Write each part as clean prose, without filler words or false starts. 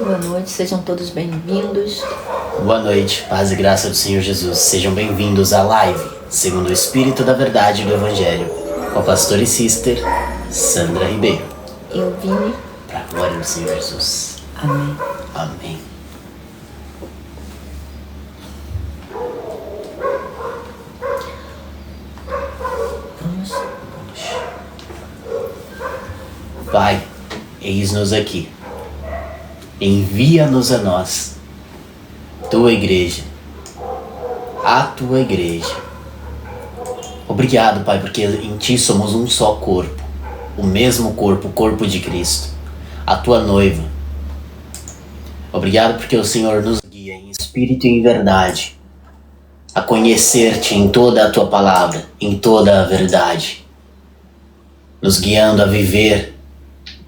Boa noite, sejam todos bem-vindos. Boa noite, paz e graça do Senhor Jesus. Sejam bem-vindos à live, segundo o Espírito da Verdade do Evangelho, com a pastora e sister Sandra Ribeiro. Eu vim. Para a glória do Senhor Jesus. Amém. Amém. Vamos. Pai, eis-nos aqui. Envia-nos a nós, tua igreja, a tua igreja. Obrigado, Pai, porque em ti somos um só corpo, o mesmo corpo, o corpo de Cristo, a tua noiva. Obrigado porque o Senhor nos guia em espírito e em verdade, a conhecer-te em toda a tua palavra, em toda a verdade, nos guiando a viver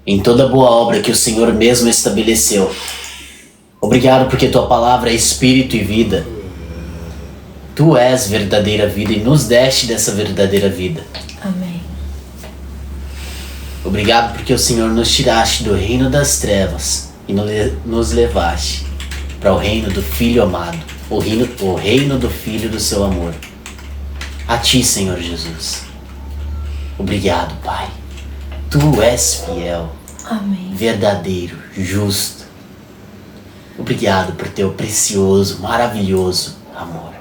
em toda boa obra que o Senhor mesmo estabeleceu. Obrigado porque tua palavra é espírito e vida. Tu és verdadeira vida e nos deste dessa verdadeira vida. Amém. Obrigado porque o Senhor nos tiraste do reino das trevas e nos levaste para o reino do Filho amado, o reino do Filho do seu amor. A ti, Senhor Jesus. Obrigado, Pai. Tu és fiel, Amém. verdadeiro, justo. Obrigado por teu precioso, maravilhoso amor.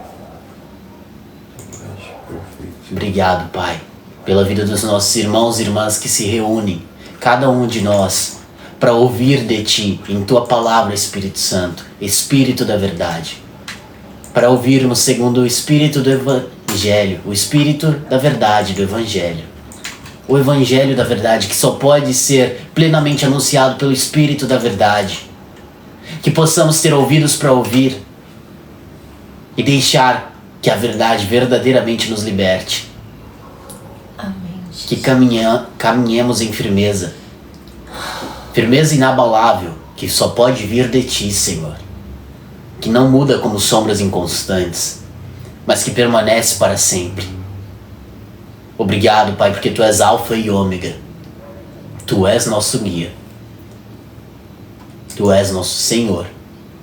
Obrigado, Pai, pela vida dos nossos irmãos e irmãs que se reúnem, cada um de nós, para ouvir de Ti, em Tua palavra, Espírito Santo, Espírito da verdade. Para ouvirmos segundo o Espírito do Evangelho, o Espírito da verdade do Evangelho. O Evangelho da verdade que só pode ser plenamente anunciado pelo Espírito da verdade. Que possamos ter ouvidos para ouvir e deixar que a verdade verdadeiramente nos liberte. Amém. Que caminhemos em firmeza. Firmeza inabalável que só pode vir de Ti, Senhor. Que não muda como sombras inconstantes, mas que permanece para sempre. Obrigado, Pai, porque Tu és Alfa e Ômega. Tu és nosso guia. Tu és nosso Senhor,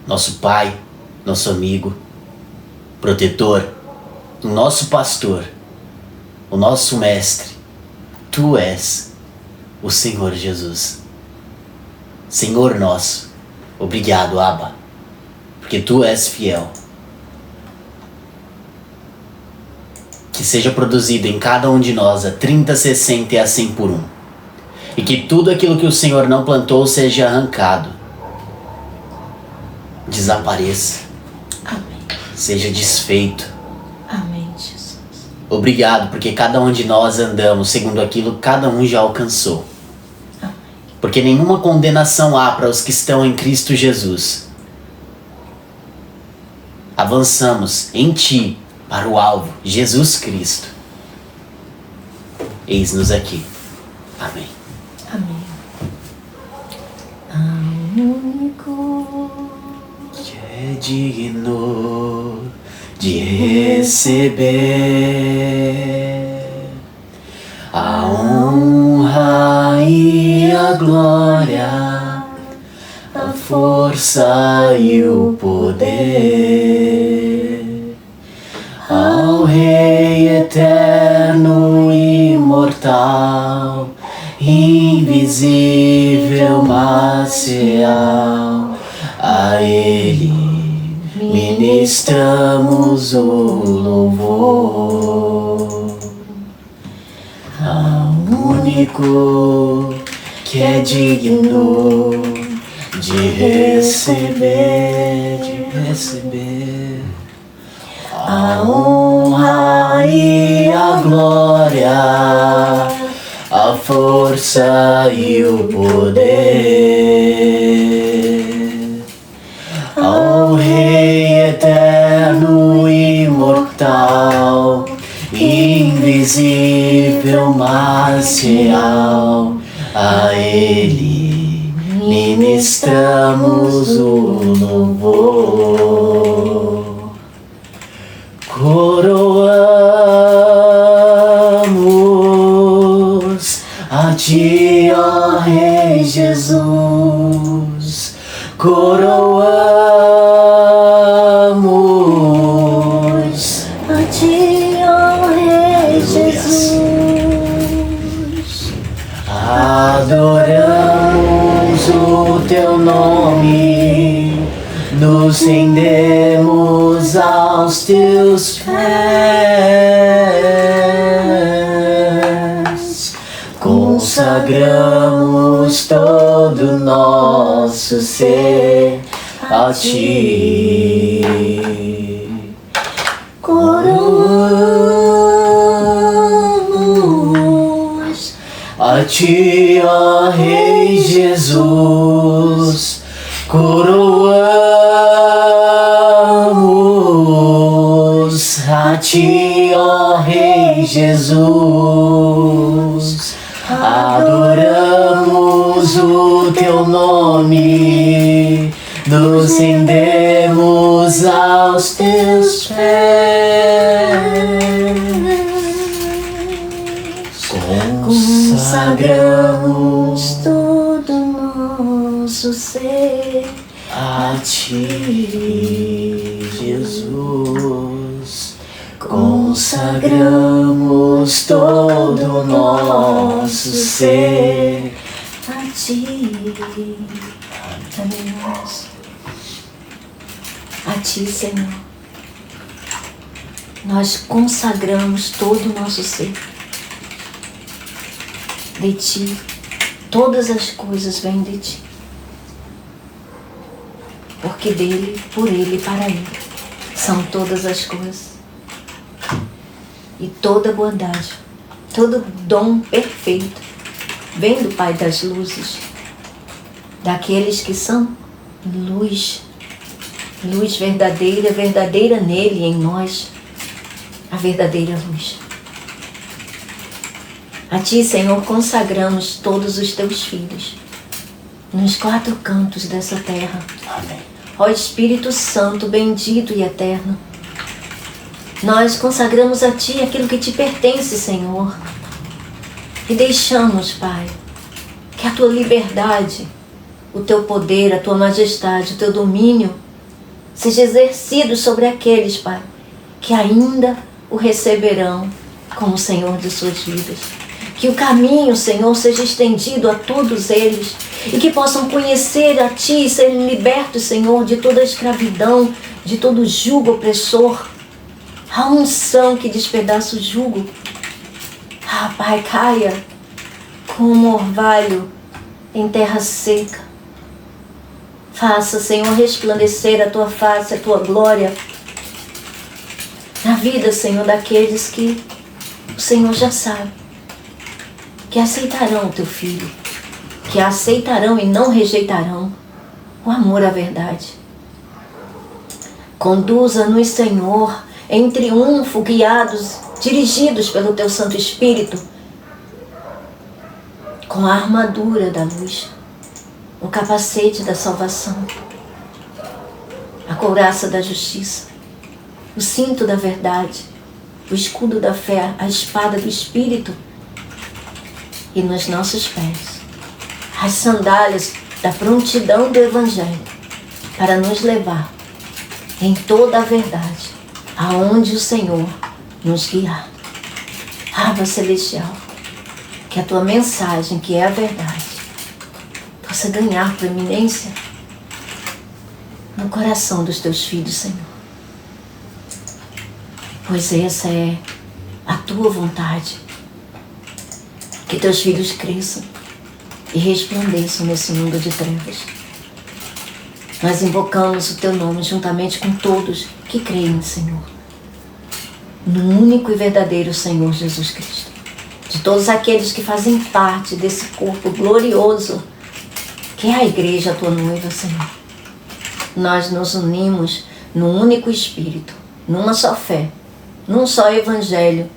nosso Pai, nosso amigo, protetor, o nosso pastor, o nosso mestre. Tu és o Senhor Jesus. Senhor nosso, obrigado, Abba, porque Tu és fiel. Que seja produzido em cada um de nós a 30, 60 e a 100 por um. E que tudo aquilo que o Senhor não plantou seja arrancado. Desapareça. Amém. Seja desfeito. Amém, Jesus. Obrigado, porque cada um de nós andamos segundo aquilo que cada um já alcançou. Amém. Porque nenhuma condenação há para os que estão em Cristo Jesus. Avançamos em Ti, para o alvo, Jesus Cristo. Eis-nos aqui. Amém. Amém. Ao único Que é digno de receber a honra e a glória, a força e o poder. Ao Rei eterno e imortal, invisível, mas real, a Ele ministramos o louvor. Ao único que é digno de receber, a honra e a glória, a força e o poder. Ao Rei eterno e imortal, invisível, mas real, a Ele ministramos o louvor. Coroamos a Ti, ó Rei Jesus, coroamos a ti, ó Rei Jesus. Adoramos o teu nome, nos rendemos aos teus pés, consagramos todo nosso ser a ti. Coroamos A ti, ó Rei Jesus, coroamos. A ti, ó Rei Jesus, adoramos o teu nome, nos rendemos aos teus pés. Consagramos todo nosso ser a ti, Jesus. Consagramos todo nosso ser a ti. Amém. A ti, Senhor. Nós consagramos todo o nosso ser. De ti, todas as coisas vêm de ti. Porque dele, por ele e para ele são todas as coisas. E toda bondade, todo dom perfeito vem do Pai das luzes, daqueles que são luz, luz verdadeira, verdadeira nele e em nós, a verdadeira luz. A ti, Senhor, consagramos todos os teus filhos, nos 4 cantos dessa terra. Amém. Ó Espírito Santo, bendito e eterno, nós consagramos a ti aquilo que te pertence, Senhor, e deixamos, Pai, que a tua liberdade, o teu poder, a tua majestade, o teu domínio seja exercido sobre aqueles, Pai, que ainda o receberão como Senhor de suas vidas. Que o caminho, Senhor, seja estendido a todos eles e que possam conhecer a Ti e serem libertos, Senhor, de toda a escravidão, de todo o jugo opressor. A unção que despedaça o jugo. Ah, Pai, caia como orvalho em terra seca. Faça, Senhor, resplandecer a Tua face, a Tua glória na vida, Senhor, daqueles que o Senhor já sabe que aceitarão o Teu Filho, que aceitarão e não rejeitarão o amor à verdade. Conduza-nos, Senhor, em triunfo, guiados, dirigidos pelo Teu Santo Espírito, com a armadura da luz, o capacete da salvação, a couraça da justiça, o cinto da verdade, o escudo da fé, a espada do Espírito, e nos nossos pés as sandálias da prontidão do Evangelho, para nos levar em toda a verdade, aonde o Senhor nos guiar. Aba Celestial, que a Tua mensagem, que é a verdade, possa ganhar preeminência no coração dos Teus filhos, Senhor. Pois essa é a Tua vontade. Que Teus filhos cresçam e resplandeçam nesse mundo de trevas. Nós invocamos o Teu nome juntamente com todos que creem, Senhor, no único e verdadeiro Senhor Jesus Cristo. De todos aqueles que fazem parte desse corpo glorioso, que é a igreja, a Tua noiva, Senhor. Nós nos unimos num único Espírito, numa só fé, num só Evangelho,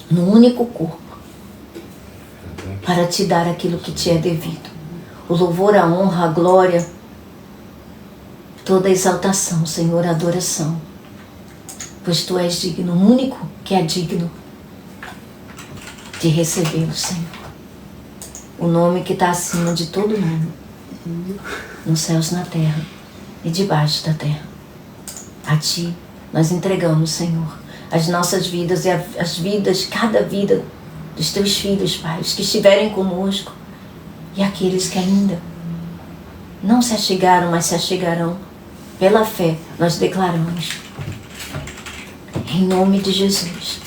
num único corpo, para Te dar aquilo que Te é devido. O louvor, a honra, a glória, toda a exaltação, Senhor, a adoração. Pois Tu és digno, o único que é digno de receber o Senhor. O nome que está acima de todo nome. nos céus, na terra e debaixo da terra. A Ti nós entregamos, Senhor, as nossas vidas e as vidas, cada vida dos Teus filhos, Pai, os que estiverem conosco e aqueles que ainda não se achegaram, mas se achegarão. Pela fé, nós declaramos. Em nome de Jesus.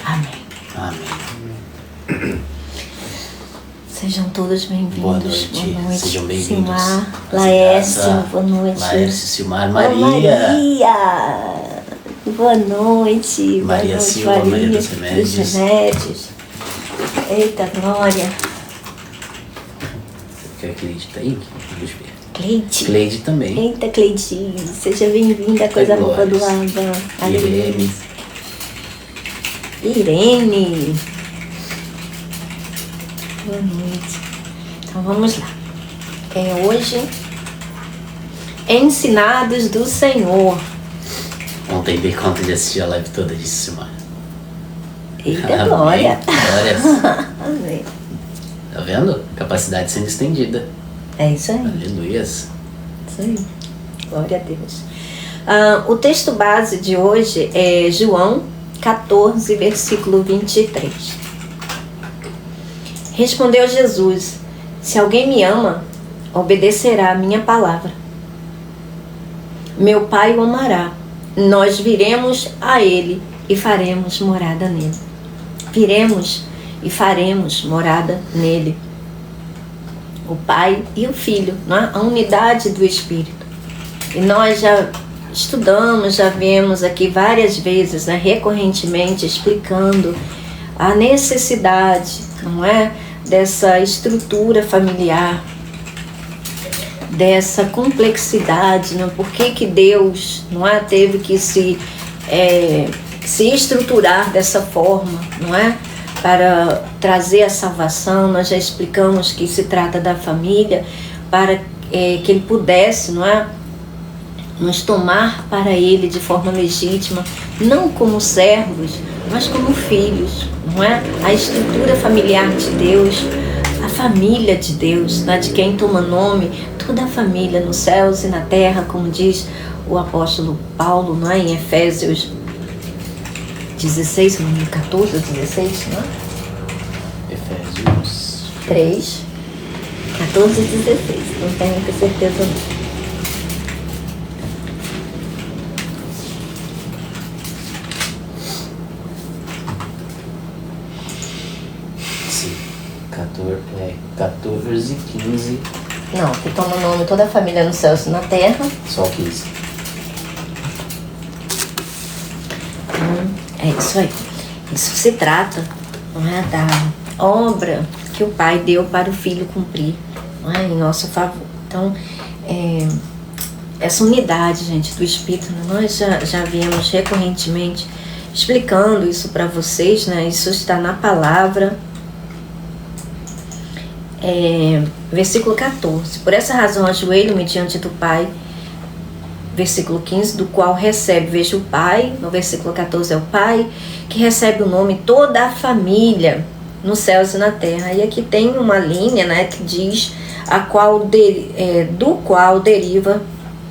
Amém. Amém. Sejam todos bem-vindos. Boa noite. Sejam bem-vindos. Silmar, Laércio, boa noite. Laércio, Silmar, Maria. Boa noite. Maria Boa noite, Silva, Maria dos Remédios. Eita, Glória. Quer que Cleide tá aí? Deixa eu ver. Cleide. Cleide também. Eita, Cleide. Seja bem-vinda, coisa boa do lado. Irene. Irene. Boa noite. Então vamos lá. Hoje, Ensinados do Senhor. Ontem dei conta de assistir a live toda de Silmar. Eita, Amém. Glória. Glórias. Amém. Tá vendo? Capacidade sendo estendida. É isso aí. Aleluias. Isso aí. Glória a Deus. O texto base de hoje é João 14, versículo 23. Respondeu Jesus: se alguém me ama, obedecerá a minha palavra. Meu Pai o amará. Nós viremos a ele e faremos morada nele. Viremos e faremos morada nele. O Pai e o Filho, não é? A unidade do Espírito. E nós já estudamos, já vemos aqui várias vezes, né, recorrentemente, explicando a necessidade, não é, dessa estrutura familiar, dessa complexidade, né? Por que Deus, não é, teve que se estruturar dessa forma, não é? Para trazer a salvação. Nós já explicamos que se trata da família para que Ele pudesse, não é, nos tomar para Ele de forma legítima, não como servos, mas como filhos, não é? A estrutura familiar de Deus, a família de Deus, né? De quem toma nome toda a família nos céus e na terra, como diz o apóstolo Paulo, não é? Em Efésios 16, 14, 16, não é? Efésios 3, 14 e 16, não tenho muita certeza não. Sim, 14, 15. Não, que toma o nome toda a família nos céus e na terra. Só 15. É isso aí. Isso se trata, não é, da obra que o Pai deu para o Filho cumprir, não é, em nosso favor. Então, essa unidade, gente, do Espírito, né, nós já viemos recorrentemente explicando isso para vocês, né? Isso está na palavra. Versículo 14. Por essa razão ajoelho-me diante do Pai. Versículo 15, do qual recebe, veja o Pai, no versículo 14 é o Pai, que recebe o nome toda a família nos céus e na terra. E aqui tem uma linha, né, que diz do qual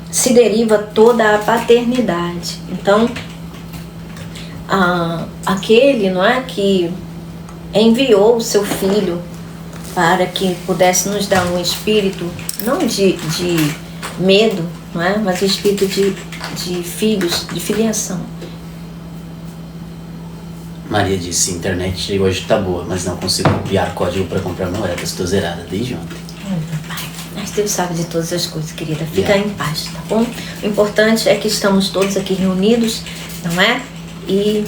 se deriva toda a paternidade. Então, aquele, não é, que enviou o seu Filho para que pudesse nos dar um espírito, não de medo, não é? Mas o espírito de filhos, de filiação. Maria disse: internet hoje tá boa, mas não consigo copiar código para comprar moeda. Estou zerada desde ontem. Meu Pai, mas Deus sabe de todas as coisas, querida. Fica em paz, tá bom? O importante é que estamos todos aqui reunidos, não é? E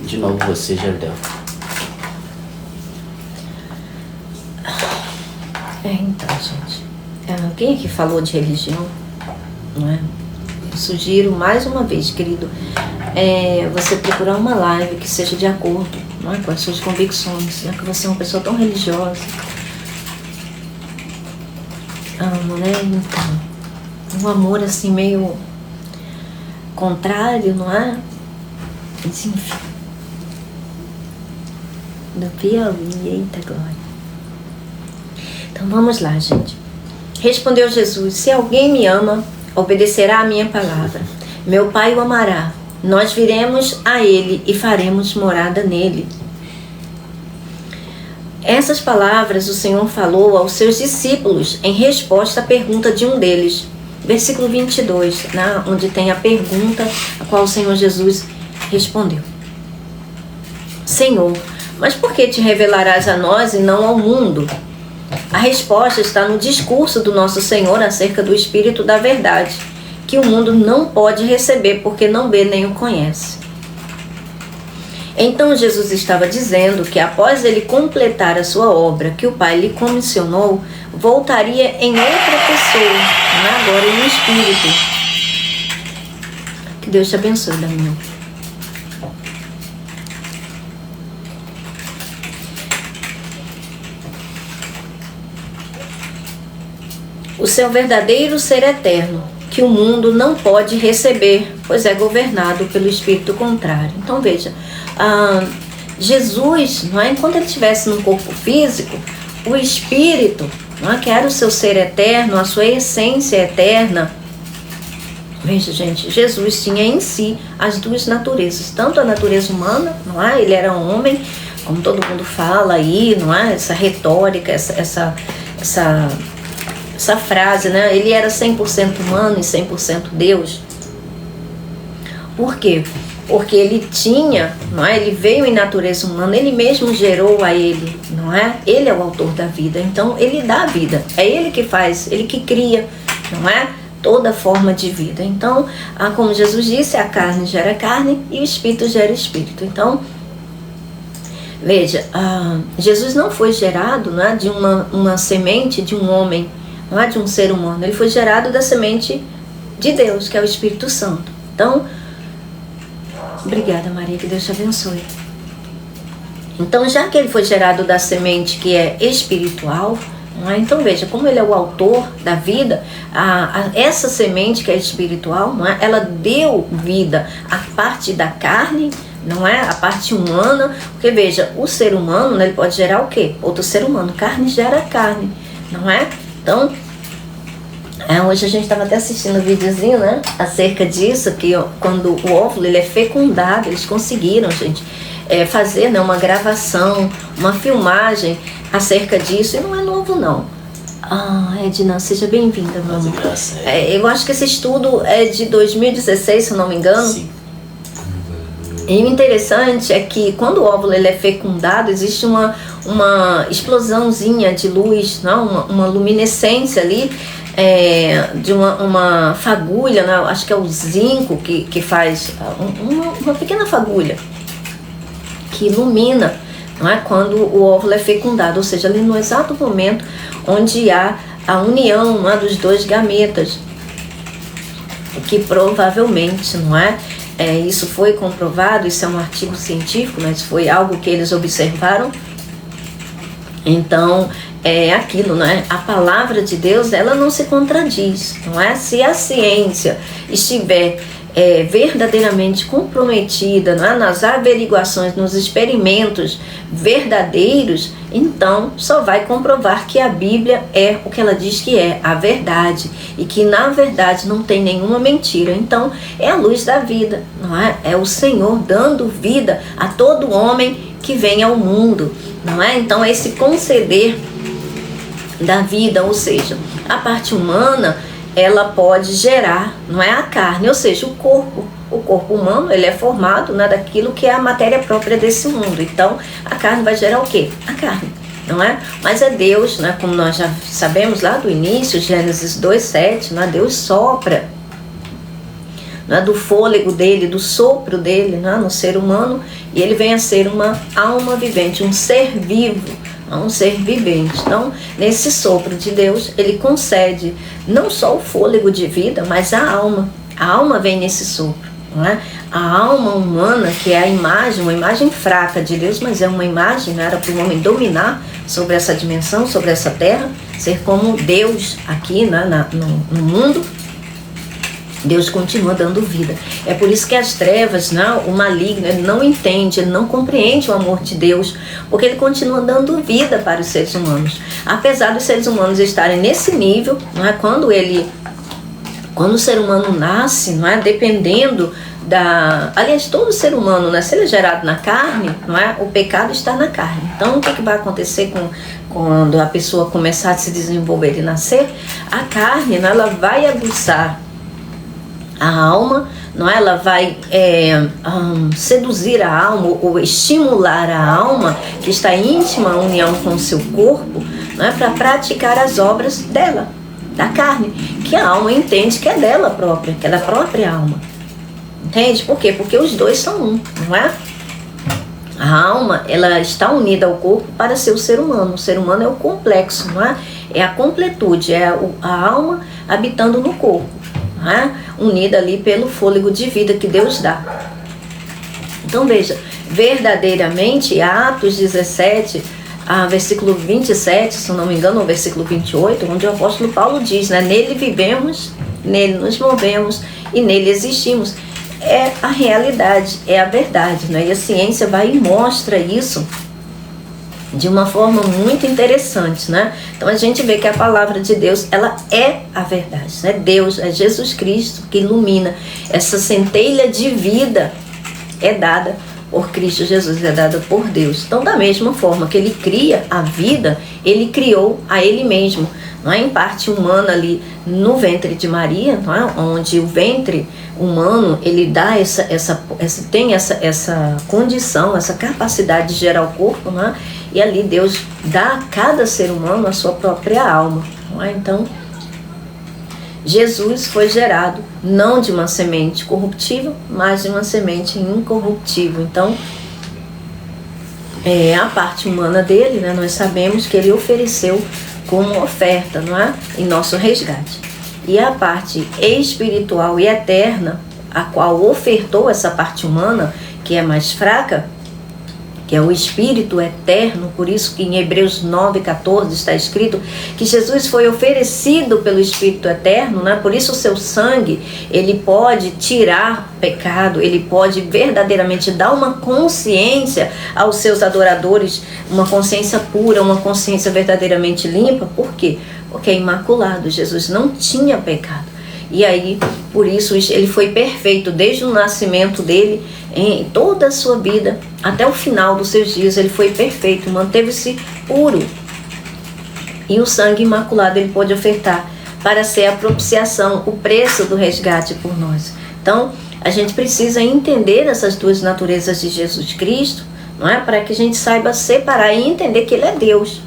de novo você, Jardel. Então, gente, quem aqui falou de religião, não é? Eu sugiro mais uma vez, querido, você procurar uma live que seja de acordo, não é, com as suas convicções, já que você é uma pessoa tão religiosa. Né? Então, um amor assim meio contrário, não é? Enfim. Do Piauí, eita glória. Então vamos lá, gente. Respondeu Jesus: se alguém me ama, obedecerá à minha palavra. Meu Pai o amará. Nós viremos a ele e faremos morada nele. Essas palavras o Senhor falou aos seus discípulos em resposta à pergunta de um deles. Versículo 22, né, onde tem a pergunta a qual o Senhor Jesus respondeu. Senhor, mas por que te revelarás a nós e não ao mundo? A resposta está no discurso do nosso Senhor acerca do Espírito da Verdade, que o mundo não pode receber porque não vê nem o conhece. Então Jesus estava dizendo que após ele completar a sua obra que o Pai lhe comissionou, voltaria em outra pessoa, agora em um Espírito. Que Deus te abençoe, Daniel. O seu verdadeiro ser eterno, que o mundo não pode receber, pois é governado pelo espírito contrário. Então veja, Jesus, não é, enquanto ele estivesse num corpo físico, o espírito, não é, que era o seu ser eterno, a sua essência eterna. Veja, gente, Jesus tinha em si as duas naturezas, tanto a natureza humana, não é, ele era um homem, como todo mundo fala aí, não é, essa retórica, essa frase, né? Ele era 100% humano e 100% Deus. Por quê? Porque ele tinha, não é? Ele veio em natureza humana, ele mesmo gerou a ele, não é? Ele é o autor da vida, então ele dá a vida, é ele que faz, ele que cria, não é? Toda forma de vida. Então, como Jesus disse, a carne gera carne e o espírito gera espírito. Então, veja, Jesus não foi gerado, não é, de uma semente de um homem, não é de um ser humano, ele foi gerado da semente de Deus, que é o Espírito Santo. Então, obrigada, Maria, que Deus te abençoe. Então, já que ele foi gerado da semente que é espiritual, não é? Então veja, como ele é o autor da vida, essa semente que é espiritual, não é? Ela deu vida à parte da carne, não é? A parte humana, porque veja, o ser humano, né, ele pode gerar o quê? Outro ser humano, carne gera carne, não é? Então, hoje a gente estava até assistindo um videozinho, né, acerca disso, que quando o óvulo ele é fecundado, eles conseguiram, gente, fazer, né, uma gravação, uma filmagem acerca disso, e não é novo não. Edna, seja bem-vinda, meu amor. Eu acho que esse estudo é de 2016, se eu não me engano. Sim. E o interessante é que quando o óvulo ele é fecundado, existe uma explosãozinha de luz, não? Uma luminescência ali, de uma fagulha, né? Acho que é o zinco que faz uma pequena fagulha que ilumina, não é? Quando o óvulo é fecundado, ou seja, ali no exato momento onde há a união, não é, dos dois gametas, que provavelmente, não é? Isso foi comprovado, isso é um artigo científico, mas foi algo que eles observaram. Então, é aquilo, né? A palavra de Deus, ela não se contradiz, não é? Se a ciência estiver verdadeiramente comprometida, não é? Nas averiguações, nos experimentos verdadeiros, então só vai comprovar que a Bíblia é o que ela diz que é, a verdade, e que na verdade não tem nenhuma mentira. Então é a luz da vida, não é? É o Senhor dando vida a todo homem que vem ao mundo, não é? Então esse conceder da vida, ou seja, a parte humana, ela pode gerar, não é, a carne, ou seja, o corpo humano, ele é formado, né, daquilo que é a matéria própria desse mundo. Então a carne vai gerar o quê? A carne, não é? Mas é Deus, né, como nós já sabemos lá do início, Gênesis 2:7, né, Deus sopra, né, do fôlego dele, do sopro dele, né, no ser humano, e ele vem a ser uma alma vivente, um ser vivo, um ser vivente. Então, nesse sopro de Deus, ele concede não só o fôlego de vida, mas a alma. A alma vem nesse sopro, não é? A alma humana, que é a imagem, uma imagem fraca de Deus, mas é uma imagem, não era para o homem dominar sobre essa dimensão, sobre essa terra, ser como Deus aqui, né, no mundo. Deus continua dando vida. É por isso que as trevas, né, o maligno, ele não entende, ele não compreende o amor de Deus, porque ele continua dando vida para os seres humanos. Apesar dos seres humanos estarem nesse nível, não é, quando o ser humano nasce, não é, dependendo aliás, todo ser humano, né, se ele é gerado na carne, não é, o pecado está na carne. Então, o que vai acontecer quando a pessoa começar a se desenvolver e nascer? A carne, né, ela vai aguçar a alma, não é? Ela vai seduzir a alma ou estimular a alma, que está em íntima união com o seu corpo, não é? Para praticar as obras dela, da carne, que a alma entende que é dela própria, que é da própria alma. Entende? Por quê? Porque os dois são um, não é? A alma, ela está unida ao corpo para ser o ser humano. O ser humano é o complexo, não é? É a completude, é a alma habitando no corpo, não é? Unida ali pelo fôlego de vida que Deus dá. Então veja, verdadeiramente, Atos 17, versículo 27, se eu não me engano, ou versículo 28, onde o apóstolo Paulo diz, né? Nele vivemos, nele nos movemos e nele existimos. É a realidade, é a verdade, né? E a ciência vai e mostra isso de uma forma muito interessante, né? Então a gente vê que a palavra de Deus, ela é a verdade, né? Deus, é Jesus Cristo que ilumina. Essa centelha de vida é dada por Cristo Jesus, é dada por Deus. Então, da mesma forma que ele cria a vida, ele criou a ele mesmo, não é? Em parte humana ali no ventre de Maria, não é? Onde o ventre humano, ele dá tem essa condição, essa capacidade de gerar o corpo, não é? E ali Deus dá a cada ser humano a sua própria alma, não é? Então, Jesus foi gerado não de uma semente corruptível, mas de uma semente incorruptível. Então, a parte humana dele, né, nós sabemos que ele ofereceu como oferta, não é? Em nosso resgate. E a parte espiritual e eterna, a qual ofertou essa parte humana, que é mais fraca, que é o Espírito eterno, por isso que em Hebreus 9,14 está escrito que Jesus foi oferecido pelo Espírito eterno, né? Por isso o seu sangue, ele pode tirar pecado, ele pode verdadeiramente dar uma consciência aos seus adoradores, uma consciência pura, uma consciência verdadeiramente limpa. Por quê? Porque é imaculado, Jesus não tinha pecado. E aí, por isso, ele foi perfeito desde o nascimento dele, em toda a sua vida, até o final dos seus dias, ele foi perfeito, manteve-se puro. E o sangue imaculado ele pôde ofertar para ser a propiciação, o preço do resgate por nós. Então, a gente precisa entender essas duas naturezas de Jesus Cristo, não é? Para que a gente saiba separar e entender que ele é Deus.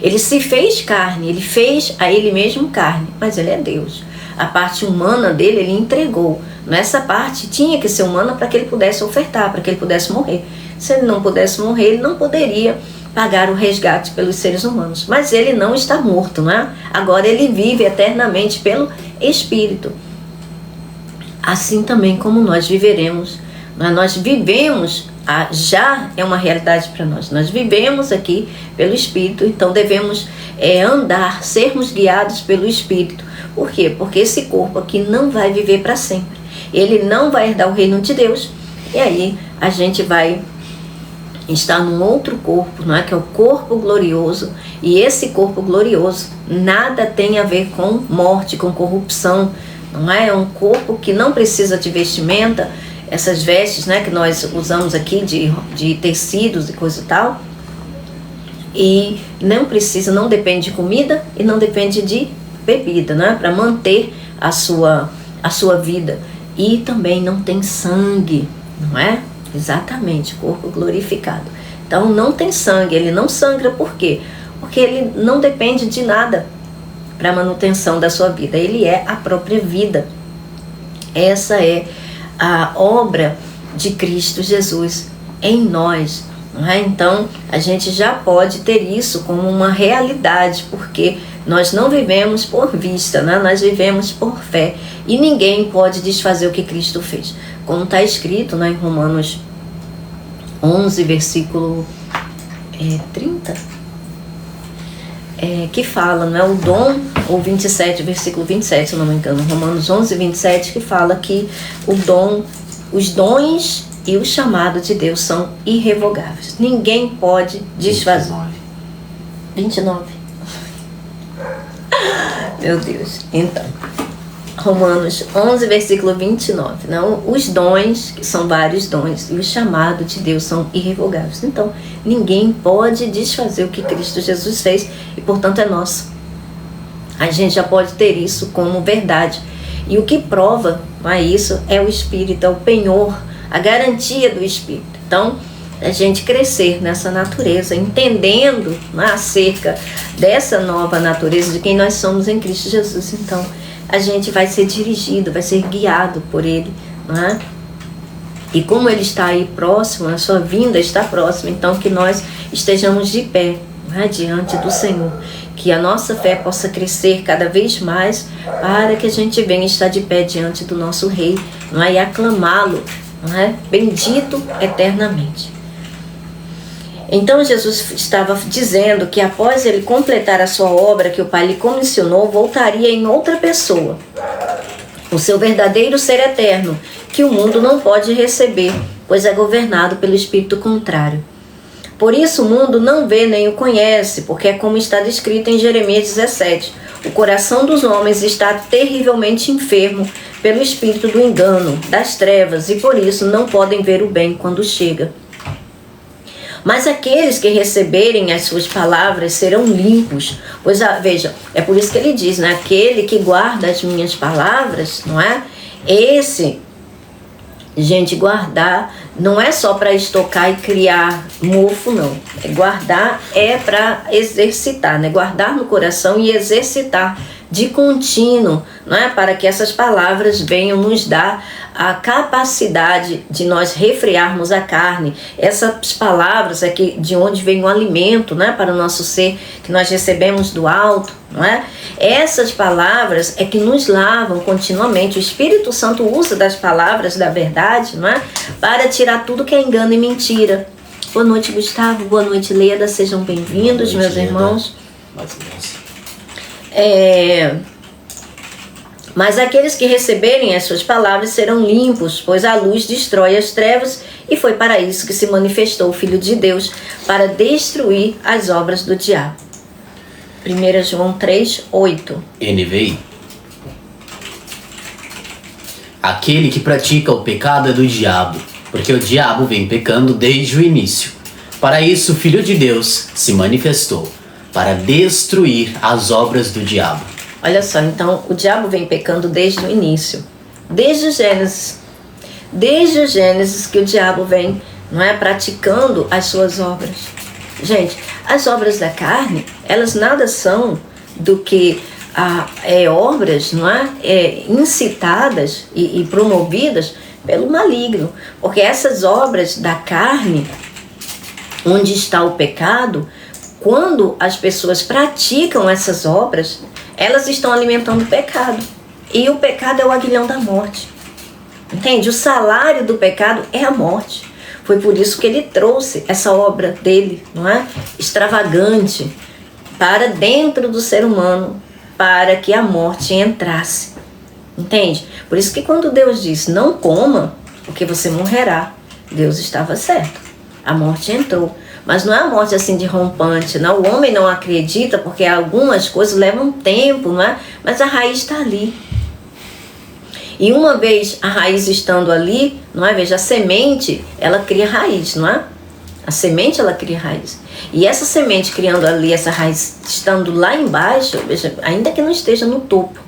Ele se fez carne, ele fez a ele mesmo carne, mas ele é Deus. A parte humana dele, ele entregou. Nessa parte tinha que ser humana para que ele pudesse ofertar, para que ele pudesse morrer. Se ele não pudesse morrer, ele não poderia pagar o resgate pelos seres humanos. Mas ele não está morto, não é? Agora ele vive eternamente pelo Espírito. Assim também como nós viveremos. Nós vivemos, já é uma realidade para nós. Nós vivemos aqui pelo Espírito, então devemos andar, sermos guiados pelo Espírito. Por quê? Porque esse corpo aqui não vai viver para sempre. Ele não vai herdar o reino de Deus. E aí a gente vai estar num outro corpo, não é? Que é o corpo glorioso. E esse corpo glorioso nada tem a ver com morte, com corrupção. Não é? É um corpo que não precisa de vestimenta. Essas vestes, né, que nós usamos aqui de tecidos e coisa e tal. E não precisa, não depende de comida e não depende de bebida, né, para manter a sua vida. E também não tem sangue, não é? Exatamente, corpo glorificado. Então não tem sangue, ele não sangra, por quê? Porque ele não depende de nada para a manutenção da sua vida, ele é a própria vida. Essa é a obra de Cristo Jesus em nós, não é? Então a gente já pode ter isso como uma realidade, porque nós não vivemos por vista, né? Nós vivemos por fé, e ninguém pode desfazer o que Cristo fez, como está escrito, né, em Romanos 11, versículo 30, que fala, não é o dom, ou 27, versículo 27, se eu não me engano, Romanos 11, 27, que fala que o dom, os dons e o chamado de Deus são irrevogáveis. Ninguém pode desfazer. 29. Meu Deus. Então, Romanos 11, versículo 29. Não, os dons, que são vários dons, e o chamado de Deus são irrevogáveis. Então, ninguém pode desfazer o que Cristo Jesus fez e, portanto, é nosso. A gente já pode ter isso como verdade. E o que prova isso é o Espírito, é o penhor, a garantia do Espírito. Então, a gente crescer nessa natureza, entendendo acerca dessa nova natureza de quem nós somos em Cristo Jesus. Então, a gente vai ser dirigido, vai ser guiado por Ele, não é? E como Ele está aí próximo, a sua vinda está próxima, então que nós estejamos de pé, não é? Diante do Senhor, que a nossa fé possa crescer cada vez mais, para que a gente venha estar de pé diante do nosso Rei, não é? E aclamá-lo, não é? Bendito eternamente. Então Jesus estava dizendo que após ele completar a sua obra que o Pai lhe comissionou, voltaria em outra pessoa, o seu verdadeiro ser eterno, que o mundo não pode receber, pois é governado pelo espírito contrário. Por isso o mundo não vê nem o conhece, porque é como está descrito em Jeremias 17. O coração dos homens está terrivelmente enfermo pelo espírito do engano, das trevas, e por isso não podem ver o bem quando chega. Mas aqueles que receberem as suas palavras serão limpos. Pois, veja, é por isso que ele diz, né? Aquele que guarda as minhas palavras, não é? Esse, gente, guardar não é só para estocar e criar mofo, não. Guardar é para exercitar, né? Guardar no coração e exercitar de contínuo, não é? Para que essas palavras venham nos dar a capacidade de nós refrearmos a carne. Essas palavras é que, de onde vem o alimento, né, para o nosso ser, que nós recebemos do alto, não é? Essas palavras é que nos lavam continuamente. O Espírito Santo usa das palavras da verdade, não é? Para tirar tudo que é engano e mentira. Boa noite, Gustavo. Boa noite, Leda. Sejam bem-vindos, meus irmãos. Mas aqueles que receberem as suas palavras serão limpos, pois a luz destrói as trevas, e foi para isso que se manifestou o Filho de Deus, para destruir as obras do diabo. 1 João 3, 8. NVI. Aquele que pratica o pecado é do diabo, porque o diabo vem pecando desde o início. Para isso o Filho de Deus se manifestou, para destruir as obras do diabo. Olha só, então o diabo vem pecando desde o início, desde o Gênesis. Desde o Gênesis que o diabo vem, não é, praticando as suas obras. Gente, as obras da carne, elas nada são do que obras, não é, incitadas e promovidas pelo maligno. Porque essas obras da carne, onde está o pecado, quando as pessoas praticam essas obras, elas estão alimentando o pecado. E o pecado é o aguilhão da morte. Entende? O salário do pecado é a morte. Foi por isso que ele trouxe essa obra dele, não é? Extravagante, para dentro do ser humano, para que a morte entrasse. Entende? Por isso que quando Deus disse, não coma, porque você morrerá, Deus estava certo. A morte entrou. Mas não é a morte assim de rompante, não. O homem não acredita porque algumas coisas levam tempo, não é? Mas a raiz está ali. E uma vez a raiz estando ali, não é? Veja, a semente, ela cria raiz, não é? A semente, ela cria raiz. E essa semente criando ali, essa raiz estando lá embaixo, veja, ainda que não esteja no topo,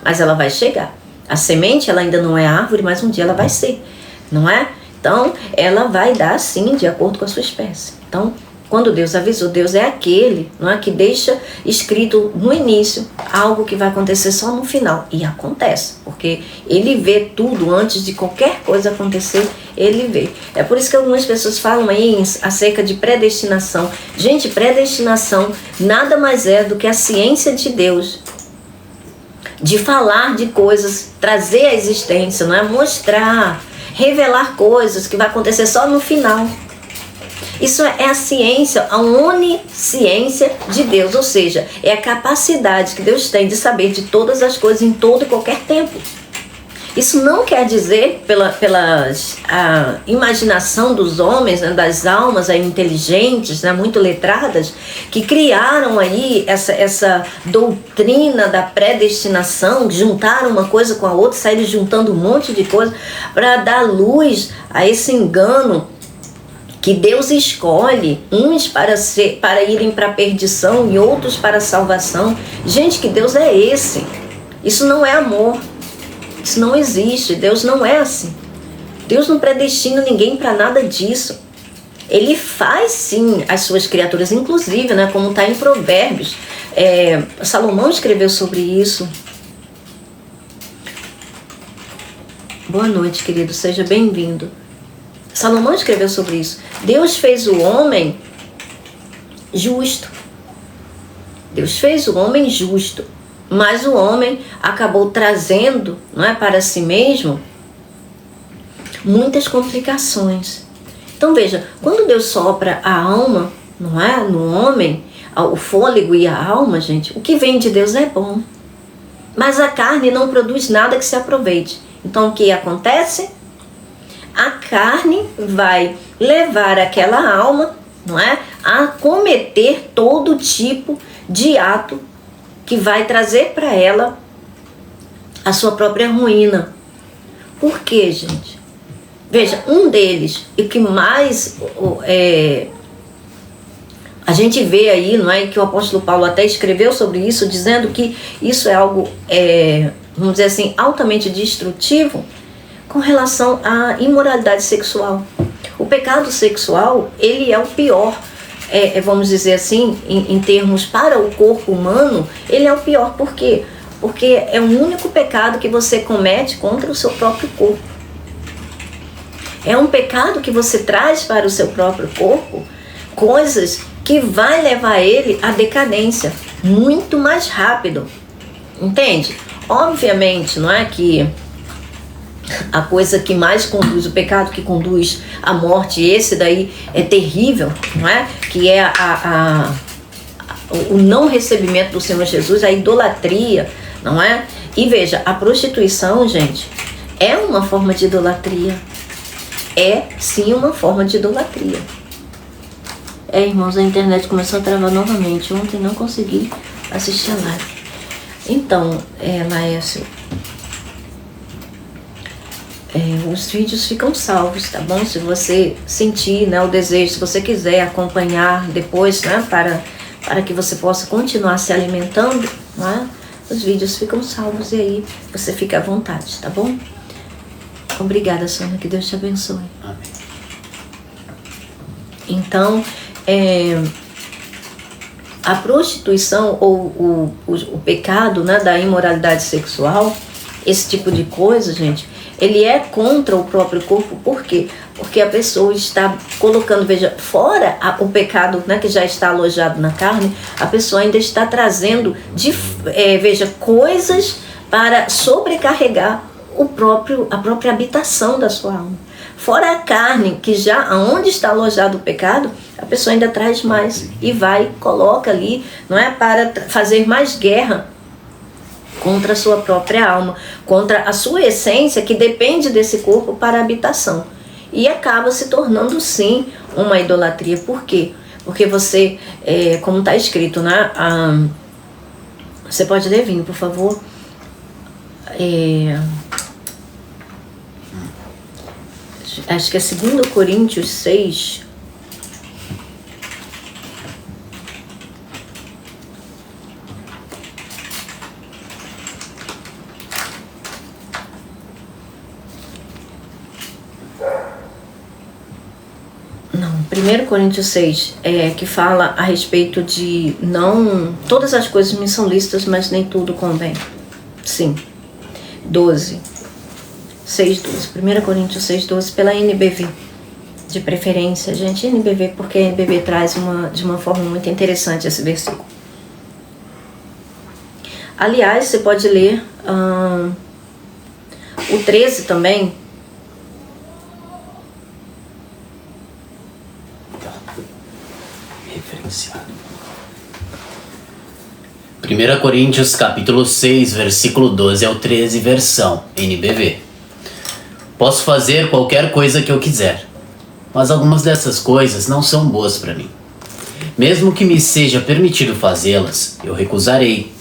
mas ela vai chegar. A semente, ela ainda não é árvore, mas um dia ela vai ser, não é? Então, ela vai dar sim, de acordo com a sua espécie. Então, quando Deus avisou, Deus é aquele, não é, que deixa escrito no início algo que vai acontecer só no final. E acontece, porque ele vê tudo antes de qualquer coisa acontecer, ele vê. É por isso que algumas pessoas falam aí acerca de predestinação. Gente, predestinação nada mais é do que a ciência de Deus, de falar de coisas, trazer a existência, não é? Mostrar, revelar coisas que vai acontecer só no final. Isso é a ciência, a onisciência de Deus, ou seja, é a capacidade que Deus tem de saber de todas as coisas em todo e qualquer tempo. Isso não quer dizer, pela a imaginação dos homens, né, das almas aí, inteligentes, né, muito letradas, que criaram aí essa doutrina da predestinação, juntaram uma coisa com a outra, saíram juntando um monte de coisa para dar luz a esse engano que Deus escolhe uns para irem para a perdição e outros para a salvação. Gente, que Deus é esse? Isso não é amor. Isso não existe. Deus não é assim. Deus não predestina ninguém para nada disso. Ele faz sim as suas criaturas, inclusive, né, como está em Provérbios. Salomão escreveu sobre isso. Boa noite, querido. Seja bem-vindo. Salomão escreveu sobre isso. Deus fez o homem justo. Deus fez o homem justo. Mas o homem acabou trazendo, não é, para si mesmo muitas complicações. Então veja, quando Deus sopra a alma, não é, no homem, o fôlego e a alma, gente, o que vem de Deus é bom. Mas a carne não produz nada que se aproveite. Então o que acontece? A carne vai levar aquela alma, não é, a cometer todo tipo de ato que vai trazer para ela a sua própria ruína. Por quê, gente? Veja, um deles, e que mais a gente vê aí, não é, que o apóstolo Paulo até escreveu sobre isso, dizendo que isso é algo, vamos dizer assim, altamente destrutivo com relação à imoralidade sexual. O pecado sexual, ele é o pior. Vamos dizer assim, em termos para o corpo humano, ele é o pior. Por quê? Porque é o único pecado que você comete contra o seu próprio corpo. É um pecado que você traz para o seu próprio corpo coisas que vai levar ele à decadência muito mais rápido. Entende? Obviamente, não é que a coisa que mais conduz, o pecado que conduz à morte, esse daí é terrível, não é? Que é o não recebimento do Senhor Jesus, a idolatria, não é? E veja, a prostituição, gente, é uma forma de idolatria. É sim uma forma de idolatria. Irmãos, a internet começou a travar novamente. Ontem não consegui assistir a live. Então, Laércio, os vídeos ficam salvos, tá bom? Se você sentir, né, o desejo, se você quiser acompanhar depois, né, para que você possa continuar se alimentando, né, os vídeos ficam salvos e aí você fica à vontade, tá bom? Obrigada, Sônia, que Deus te abençoe. Amém. Então, a prostituição ou o pecado, né, da imoralidade sexual, esse tipo de coisa, gente, ele é contra o próprio corpo. Por quê? Porque a pessoa está colocando, veja, fora o pecado, né, que já está alojado na carne, a pessoa ainda está trazendo, veja, coisas para sobrecarregar a própria habitação da sua alma. Fora a carne, que já aonde está alojado o pecado, a pessoa ainda traz mais e coloca ali, não é, para fazer mais guerra contra a sua própria alma, contra a sua essência, que depende desse corpo para a habitação. E acaba se tornando, sim, uma idolatria. Por quê? Porque você, como está escrito, né? Você pode ler, Vinho, por favor? Acho que é 2 Coríntios 6. Não, 1 Coríntios 6, que fala a respeito de não... Todas as coisas me são lícitas, mas nem tudo convém. Sim. 12. 6:12, 1 Coríntios 6:12, pela NBV, de preferência, gente, NBV, porque a NBV traz de uma forma muito interessante esse versículo. Aliás, você pode ler o 13 também. 1 Coríntios capítulo 6, versículo 12 ao 13, versão NBV. Posso fazer qualquer coisa que eu quiser, mas algumas dessas coisas não são boas para mim. Mesmo que me seja permitido fazê-las, eu recusarei,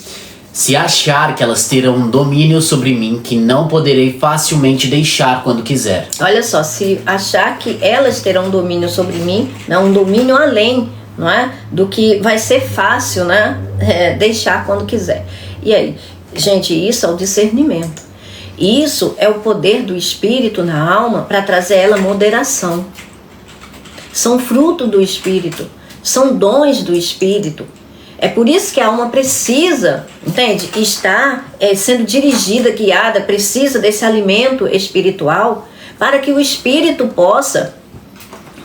se achar que elas terão um domínio sobre mim que não poderei facilmente deixar quando quiser. Olha só, se achar que elas terão domínio sobre mim, não, um domínio além, não é? Do que vai ser fácil, né? Deixar quando quiser. E aí, gente, isso é o discernimento. Isso é o poder do Espírito na alma para trazer a ela moderação. São fruto do Espírito, são dons do Espírito. É por isso que a alma precisa, entende? Estar sendo dirigida, guiada, precisa desse alimento espiritual para que o Espírito possa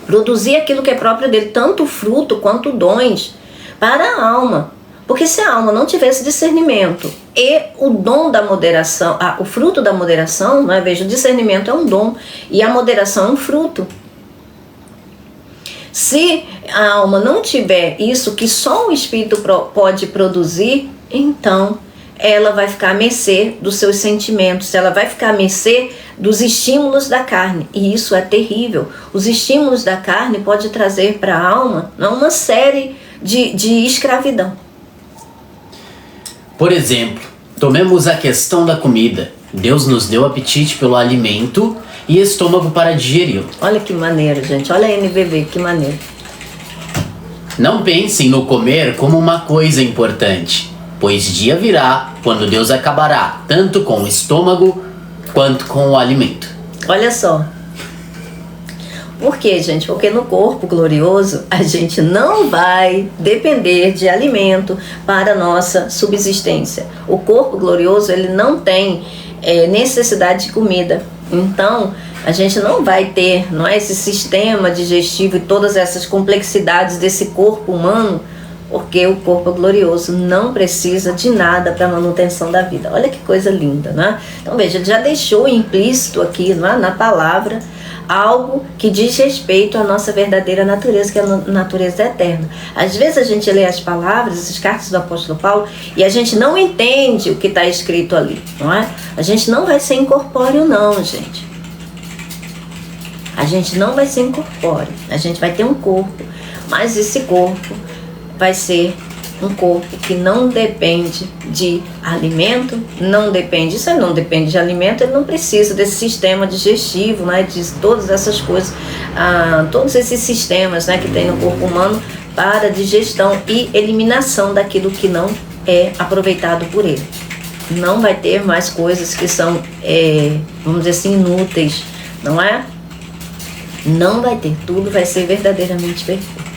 produzir aquilo que é próprio dele, tanto fruto quanto dons para a alma. Porque se a alma não tivesse discernimento e o dom da moderação, o fruto da moderação, não é? Veja, o discernimento é um dom e a moderação é um fruto. Se a alma não tiver isso que só o Espírito pode produzir, então ela vai ficar à mercê dos seus sentimentos, ela vai ficar à mercê dos estímulos da carne. E isso é terrível. Os estímulos da carne podem trazer para a alma uma série de escravidão. Por exemplo, tomemos a questão da comida. Deus nos deu apetite pelo alimento e estômago para digeri-lo. Olha que maneiro, gente. Olha a NVV, que maneiro. Não pensem no comer como uma coisa importante, pois dia virá quando Deus acabará tanto com o estômago quanto com o alimento. Olha só. Por quê, gente? Porque no corpo glorioso a gente não vai depender de alimento para a nossa subsistência. O corpo glorioso, ele não tem necessidade de comida. Então, a gente não vai ter, não é, esse sistema digestivo e todas essas complexidades desse corpo humano, porque o corpo glorioso não precisa de nada para a manutenção da vida. Olha que coisa linda, né? Então, veja, ele já deixou implícito aqui, não é, na palavra, algo que diz respeito à nossa verdadeira natureza, que é a natureza eterna. Às vezes a gente lê as palavras, as cartas do apóstolo Paulo, e a gente não entende o que está escrito ali, não é? A gente não vai ser incorpóreo não, gente. A gente não vai ser incorpóreo. A gente vai ter um corpo, mas esse corpo vai ser um corpo que não depende de alimento, não depende, se ele não depende de alimento, ele não precisa desse sistema digestivo, né, de todas essas coisas, todos esses sistemas, né, que tem no corpo humano para digestão e eliminação daquilo que não é aproveitado por ele. Não vai ter mais coisas que são, vamos dizer assim, inúteis, não é? Não vai ter, tudo vai ser verdadeiramente perfeito.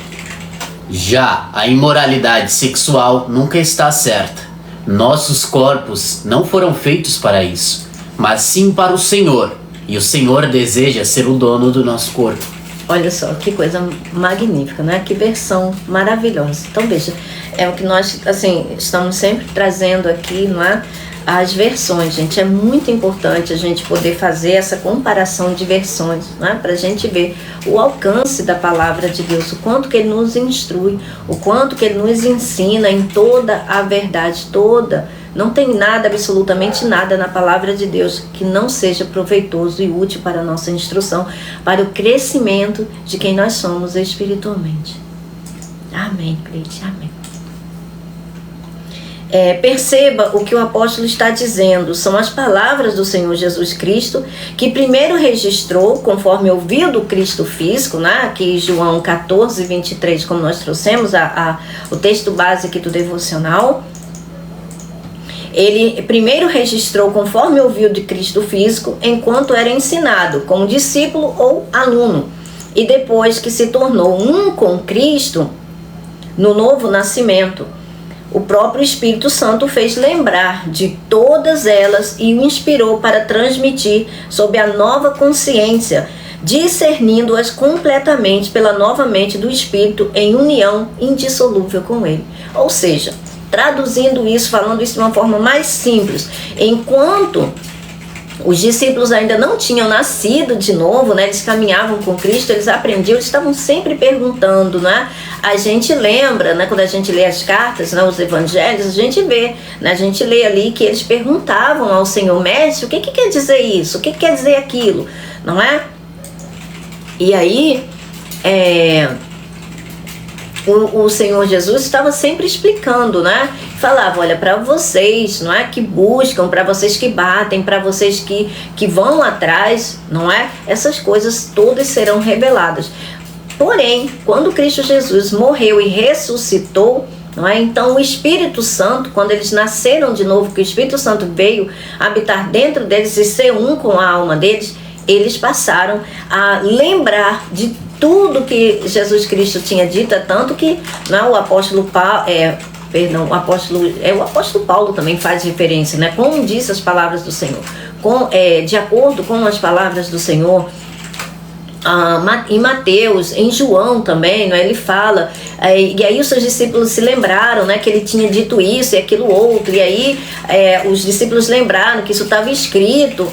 Já a imoralidade sexual nunca está certa. Nossos corpos não foram feitos para isso, mas sim para o Senhor. E o Senhor deseja ser o dono do nosso corpo. Olha só, que coisa magnífica, né? Que versão maravilhosa. Então veja, é o que nós, assim, estamos sempre trazendo aqui, não é? As versões, gente, é muito importante a gente poder fazer essa comparação de versões, né? Para a gente ver o alcance da palavra de Deus, o quanto que ele nos instrui, o quanto que ele nos ensina em toda a verdade toda. Não tem nada, absolutamente nada na palavra de Deus que não seja proveitoso e útil para a nossa instrução, para o crescimento de quem nós somos espiritualmente. Amém, Cleide, amém. Perceba o que o apóstolo está dizendo, são as palavras do Senhor Jesus Cristo, que primeiro registrou, conforme ouviu do Cristo físico, né? Aqui João 14, 23, como nós trouxemos o texto base aqui do devocional. Ele primeiro registrou conforme ouviu de Cristo físico, enquanto era ensinado, como discípulo ou aluno, e depois que se tornou um com Cristo, no novo nascimento, o próprio Espírito Santo fez lembrar de todas elas e o inspirou para transmitir sob a nova consciência, discernindo-as completamente pela nova mente do Espírito em união indissolúvel com ele. Ou seja, traduzindo isso, falando isso de uma forma mais simples, enquanto Os discípulos ainda não tinham nascido de novo, né? Eles caminhavam com Cristo, eles aprendiam, eles estavam sempre perguntando, né? A gente lembra, né? Quando a gente lê as cartas, né? Os evangelhos, a gente vê, né? A gente lê ali que eles perguntavam ao Senhor: Mestre, o que quer dizer isso? O que quer dizer aquilo? Não é? E aí, o Senhor Jesus estava sempre explicando, né? Falava: olha, para vocês, não é, que buscam, para vocês que batem, para vocês que vão atrás, não é? Essas coisas todas serão reveladas. Porém, quando Cristo Jesus morreu e ressuscitou, não é? Então o Espírito Santo, quando eles nasceram de novo, que o Espírito Santo veio habitar dentro deles e ser um com a alma deles, eles passaram a lembrar de tudo que Jesus Cristo tinha dito, tanto que, não, o apóstolo Paulo, o apóstolo Paulo também faz referência, né? Como diz as palavras do Senhor, de acordo com as palavras do Senhor, em Mateus, em João também, né, ele fala, e aí os seus discípulos se lembraram, né, que ele tinha dito isso e aquilo outro, e aí os discípulos lembraram que isso estava escrito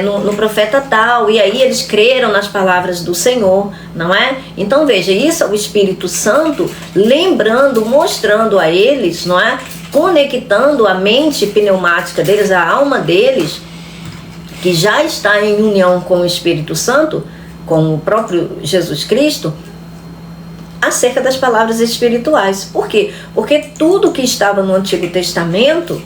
no profeta tal, e aí eles creram nas palavras do Senhor, não é? Então veja, isso é o Espírito Santo lembrando, mostrando a eles, não é? Conectando a mente pneumática deles, a alma deles, que já está em união com o Espírito Santo, com o próprio Jesus Cristo, acerca das palavras espirituais. Por quê? Porque tudo que estava no Antigo Testamento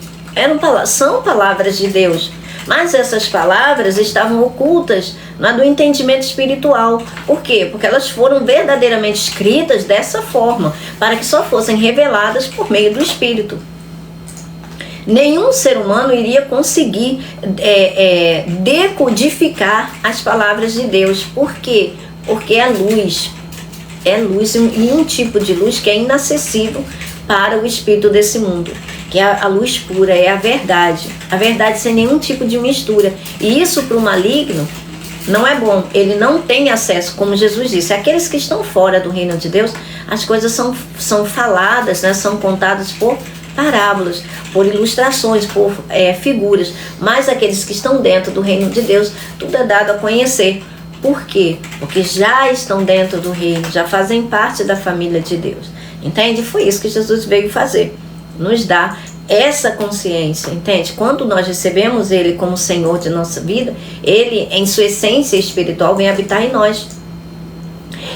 são palavras de Deus, mas essas palavras estavam ocultas do entendimento espiritual. Por quê? Porque elas foram verdadeiramente escritas dessa forma, para que só fossem reveladas por meio do Espírito. Nenhum ser humano iria conseguir decodificar as palavras de Deus. Por quê? Porque é luz e um tipo de luz que é inacessível para o espírito desse mundo, que é a luz pura, é a verdade sem nenhum tipo de mistura. E isso para o maligno não é bom, ele não tem acesso, como Jesus disse. Aqueles que estão fora do reino de Deus, as coisas são faladas, né, são contadas por parábolas, por ilustrações, por figuras, mas aqueles que estão dentro do reino de Deus, tudo é dado a conhecer. Por quê? Porque já estão dentro do reino, já fazem parte da família de Deus, entende? Foi isso que Jesus veio fazer, nos dar essa consciência, entende? Quando nós recebemos Ele como Senhor de nossa vida, Ele, em sua essência espiritual, vem habitar em nós,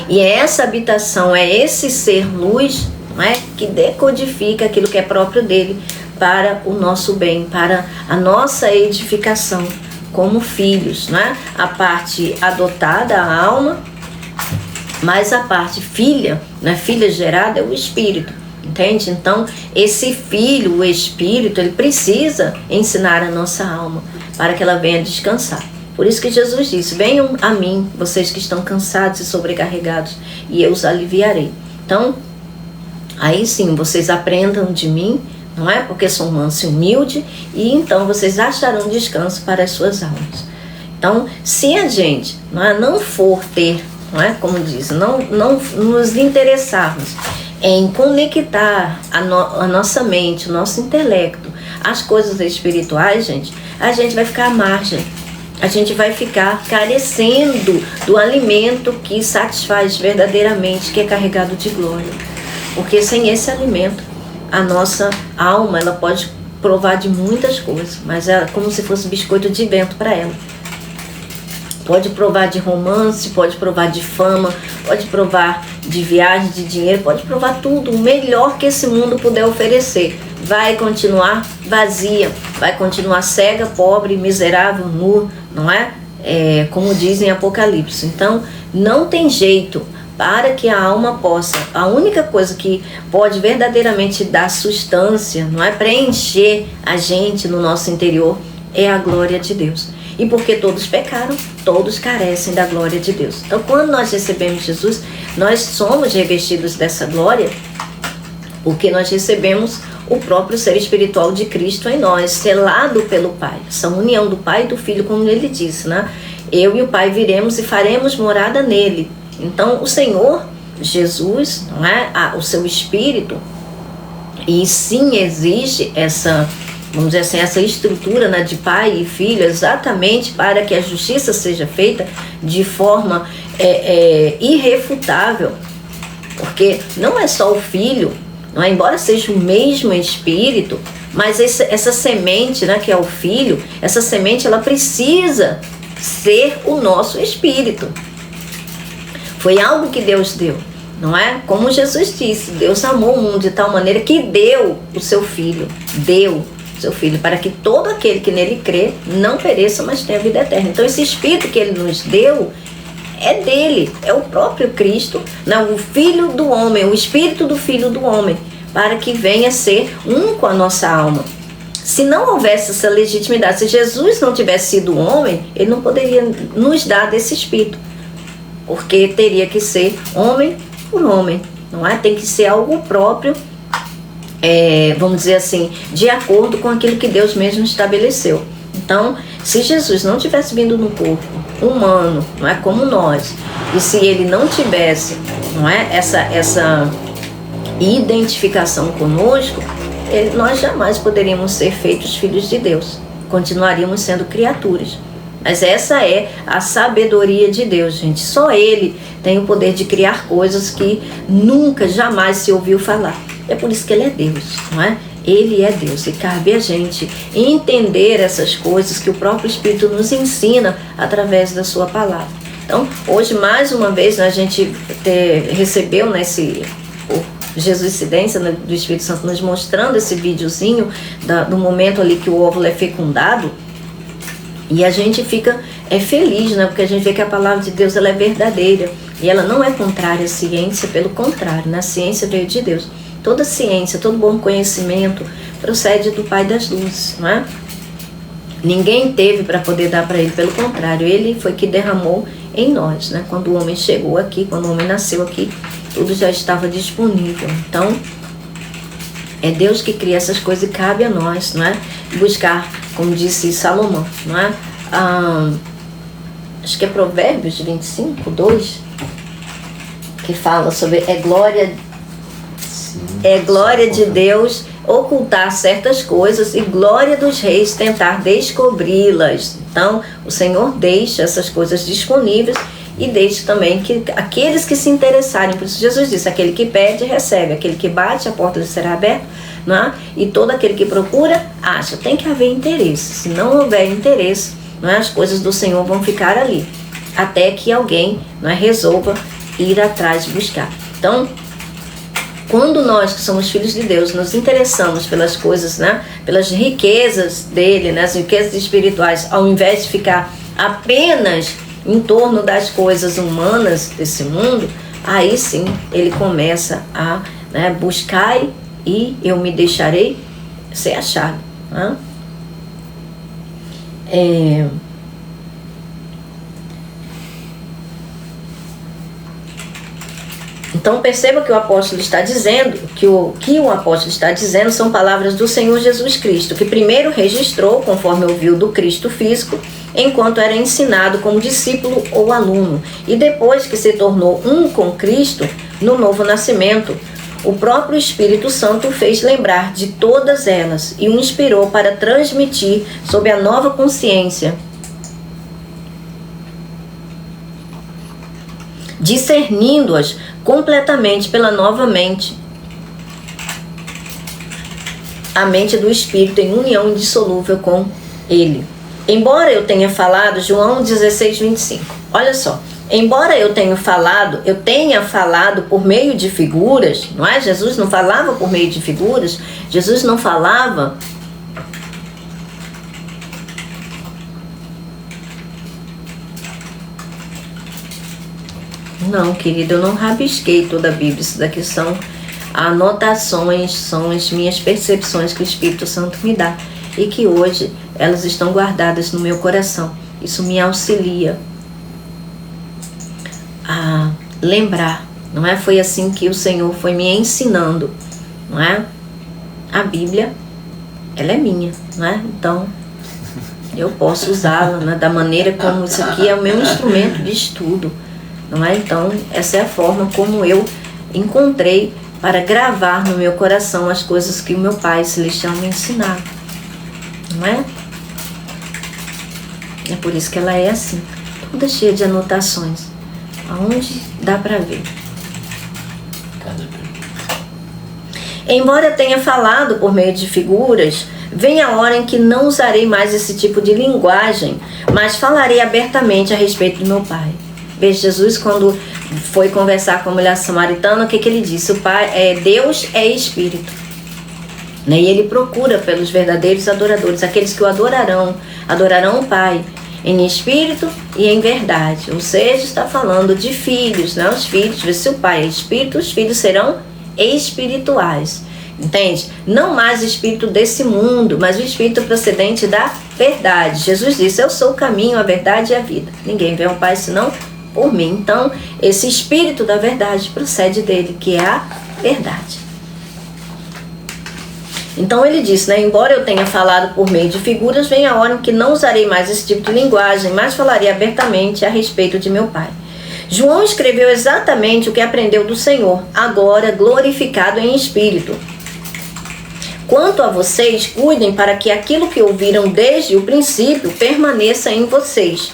e essa habitação, esse ser luz, não é? Que decodifica aquilo que é próprio dele para o nosso bem, para a nossa edificação como filhos, não é? A parte adotada, a alma, mas a parte filha, né? Filha gerada é o espírito, entende? Então esse filho, o espírito, ele precisa ensinar a nossa alma para que ela venha descansar. Por isso que Jesus disse: venham a mim, vocês que estão cansados e sobrecarregados, e eu os aliviarei. Então aí sim, vocês aprendam de mim, não é? Porque sou manso e humilde, e então vocês acharão descanso para as suas almas. Então, se a gente não for ter, não é? Como diz, não nos interessarmos em conectar a nossa mente, o nosso intelecto, às coisas espirituais, a gente vai ficar à margem. A gente vai ficar carecendo do alimento que satisfaz verdadeiramente, que é carregado de glória. Porque sem esse alimento, a nossa alma, ela pode provar de muitas coisas, mas é como se fosse biscoito de vento para ela. Pode provar de romance, pode provar de fama, pode provar de viagem, de dinheiro, pode provar tudo, o melhor que esse mundo puder oferecer. Vai continuar vazia, vai continuar cega, pobre, miserável, nu, não é? Como diz em Apocalipse. Então, não tem jeito. Para que a alma possa, a única coisa que pode verdadeiramente dar sustância, não é, preencher a gente no nosso interior, é a glória de Deus. E porque todos pecaram, todos carecem da glória de Deus. Então, quando nós recebemos Jesus, nós somos revestidos dessa glória, porque nós recebemos o próprio ser espiritual de Cristo em nós, selado pelo Pai. Essa união do Pai e do Filho, como ele disse, né? Eu e o Pai viremos e faremos morada nele. Então, o Senhor Jesus, não é? O seu Espírito, e sim existe vamos dizer assim, essa estrutura, né, de pai e filho, exatamente para que a justiça seja feita de forma irrefutável. Porque não é só o filho, não é? Embora seja o mesmo espírito, mas essa semente, né, que é o filho, essa semente ela precisa ser o nosso espírito. Foi algo que Deus deu, não é? Como Jesus disse, Deus amou o mundo de tal maneira que deu o seu filho, para que todo aquele que nele crê não pereça, mas tenha vida eterna. Então esse espírito que ele nos deu é dele, é o próprio Cristo, não, o Filho do homem, o espírito do Filho do homem, para que venha ser um com a nossa alma. Se não houvesse essa legitimidade, se Jesus não tivesse sido homem, ele não poderia nos dar desse espírito, porque teria que ser homem por homem, não é? Tem que ser algo próprio, vamos dizer assim, de acordo com aquilo que Deus mesmo estabeleceu. Então, se Jesus não tivesse vindo no corpo humano, não é, como nós, e se ele não tivesse, não é, essa identificação conosco, nós jamais poderíamos ser feitos filhos de Deus, continuaríamos sendo criaturas. Mas essa é a sabedoria de Deus, gente. Só Ele tem o poder de criar coisas que nunca, jamais se ouviu falar. É por isso que Ele é Deus, não é? Ele é Deus e cabe a gente entender essas coisas que o próprio Espírito nos ensina através da sua palavra. Então, hoje, mais uma vez, a gente recebeu nesse Jesuicidência, né, do Espírito Santo nos mostrando esse videozinho do momento ali que o óvulo é fecundado. E a gente fica feliz, né? Porque a gente vê que a palavra de Deus ela é verdadeira. E ela não é contrária à ciência, pelo contrário, né? A ciência veio de Deus. Toda ciência, todo bom conhecimento procede do Pai das Luzes, não é? Ninguém teve para poder dar para ele, pelo contrário, ele foi que derramou em nós, né? Quando o homem chegou aqui, quando o homem nasceu aqui, tudo já estava disponível. Então, é Deus que cria essas coisas e cabe a nós, não é? Buscar, como disse Salomão, não é? Acho que é Provérbios 25, 2, que fala sobre glória de Deus ocultar certas coisas e glória dos reis tentar descobri-las. Então, o Senhor deixa essas coisas disponíveis e deixa também que aqueles que se interessarem, por isso Jesus disse, aquele que pede, recebe, aquele que bate, a porta lhe será aberta, não é? E todo aquele que procura, acha. Tem que haver interesse. Se não houver interesse, não é? As coisas do Senhor vão ficar ali, até que alguém, não é, resolva ir atrás de buscar. Então, quando nós que somos filhos de Deus nos interessamos pelas coisas, né, pelas riquezas dele, né, as riquezas espirituais, ao invés de ficar apenas em torno das coisas humanas desse mundo, aí sim ele começa a, né, buscar e eu me deixarei ser achado. Né? Então perceba que o apóstolo está dizendo, que o apóstolo está dizendo são palavras do Senhor Jesus Cristo, que primeiro registrou, conforme ouviu do Cristo físico, enquanto era ensinado como discípulo ou aluno, e depois que se tornou um com Cristo, no novo nascimento, o próprio Espírito Santo o fez lembrar de todas elas e o inspirou para transmitir sob a nova consciência, discernindo-as completamente pela nova mente, a mente do Espírito em união indissolúvel com Ele. Embora eu tenha falado, João 16, 25, olha só, embora eu tenha falado por meio de figuras, não é? Jesus não falava por meio de figuras, Jesus não falava Não, querido, eu não rabisquei toda a Bíblia. Isso daqui são anotações, são as minhas percepções que o Espírito Santo me dá. E que hoje elas estão guardadas no meu coração. Isso me auxilia a lembrar, não é? Foi assim que o Senhor foi me ensinando, não é? A Bíblia, ela é minha, não é? Então, eu posso usá-la, né, da maneira como isso aqui é o meu instrumento de estudo. Não é? Então, essa é a forma como eu encontrei para gravar no meu coração as coisas que o meu Pai Celestial me ensinava. não é? É por isso que ela é assim, toda cheia de anotações, aonde dá para ver. Embora tenha falado por meio de figuras, vem a hora em que não usarei mais esse tipo de linguagem, mas falarei abertamente a respeito do meu Pai. Veja, Jesus, quando foi conversar com a mulher samaritana, o que ele disse? Deus é Espírito. E ele procura pelos verdadeiros adoradores, aqueles que o adorarão o Pai, em espírito e em verdade. Ou seja, está falando de filhos, né? Os filhos, se o Pai é Espírito, os filhos serão espirituais. Entende? Não mais o espírito desse mundo, mas o espírito procedente da verdade. Jesus disse: eu sou o caminho, a verdade e a vida. Ninguém vê ao Pai senão por mim. Então, esse espírito da verdade procede dele, que é a verdade. Então ele disse, né? Embora eu tenha falado por meio de figuras, vem a hora em que não usarei mais esse tipo de linguagem, mas falarei abertamente a respeito de meu Pai. João escreveu exatamente o que aprendeu do Senhor, agora glorificado em espírito. Quanto a vocês, cuidem para que aquilo que ouviram desde o princípio permaneça em vocês.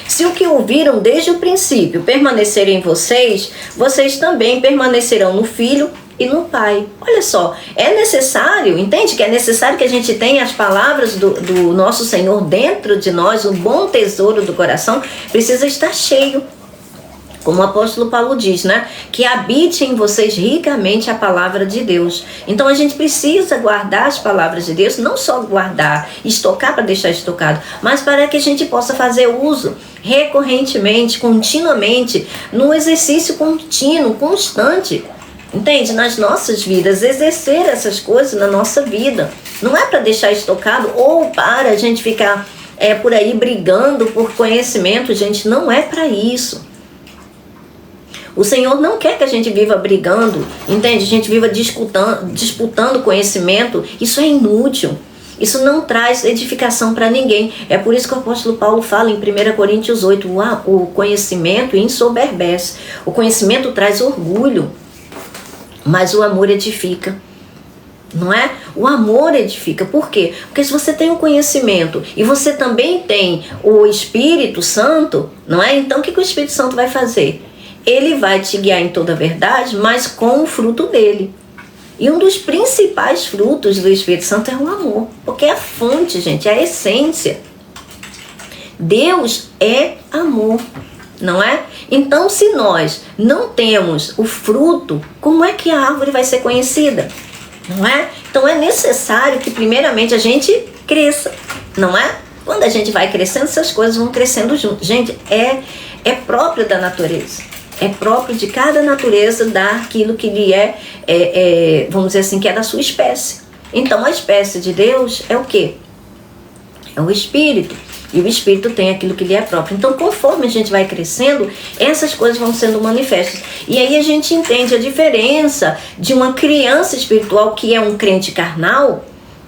Se o que ouviram desde o princípio permanecer em vocês, vocês também permanecerão no Filho e no Pai. Olha só, é necessário, entende que é necessário que a gente tenha as palavras do nosso Senhor dentro de nós, o bom tesouro do coração precisa estar cheio. Como o apóstolo Paulo diz, né? Que habite em vocês ricamente a palavra de Deus. Então a gente precisa guardar as palavras de Deus, não só guardar, estocar para deixar estocado, mas para que a gente possa fazer uso recorrentemente, continuamente, no exercício contínuo, constante. Entende? Nas nossas vidas, exercer essas coisas na nossa vida. Não é para deixar estocado ou para a gente ficar por aí brigando por conhecimento, gente, não é para isso. O Senhor não quer que a gente viva brigando, entende? A gente viva disputando conhecimento. Isso é inútil. Isso não traz edificação para ninguém. É por isso que o apóstolo Paulo fala em 1 Coríntios 8, o conhecimento ensoberbece. O conhecimento traz orgulho, mas o amor edifica. Não é? O amor edifica. Por quê? Porque se você tem um conhecimento e você também tem o Espírito Santo, não é? Então o que o Espírito Santo vai fazer? Ele vai te guiar em toda a verdade, mas com o fruto dele. E um dos principais frutos do Espírito Santo é o amor. Porque é a fonte, gente, é a essência. Deus é amor, não é? Então, se nós não temos o fruto, como é que a árvore vai ser conhecida? Não é? Então é necessário que primeiramente a gente cresça, não é? Quando a gente vai crescendo, essas coisas vão crescendo junto. Gente, é próprio da natureza. É próprio de cada natureza dar aquilo que lhe vamos dizer assim, que é da sua espécie. Então a espécie de Deus é o quê? É o Espírito. E o Espírito tem aquilo que lhe é próprio. Então, conforme a gente vai crescendo, essas coisas vão sendo manifestas. E aí a gente entende a diferença de uma criança espiritual que é um crente carnal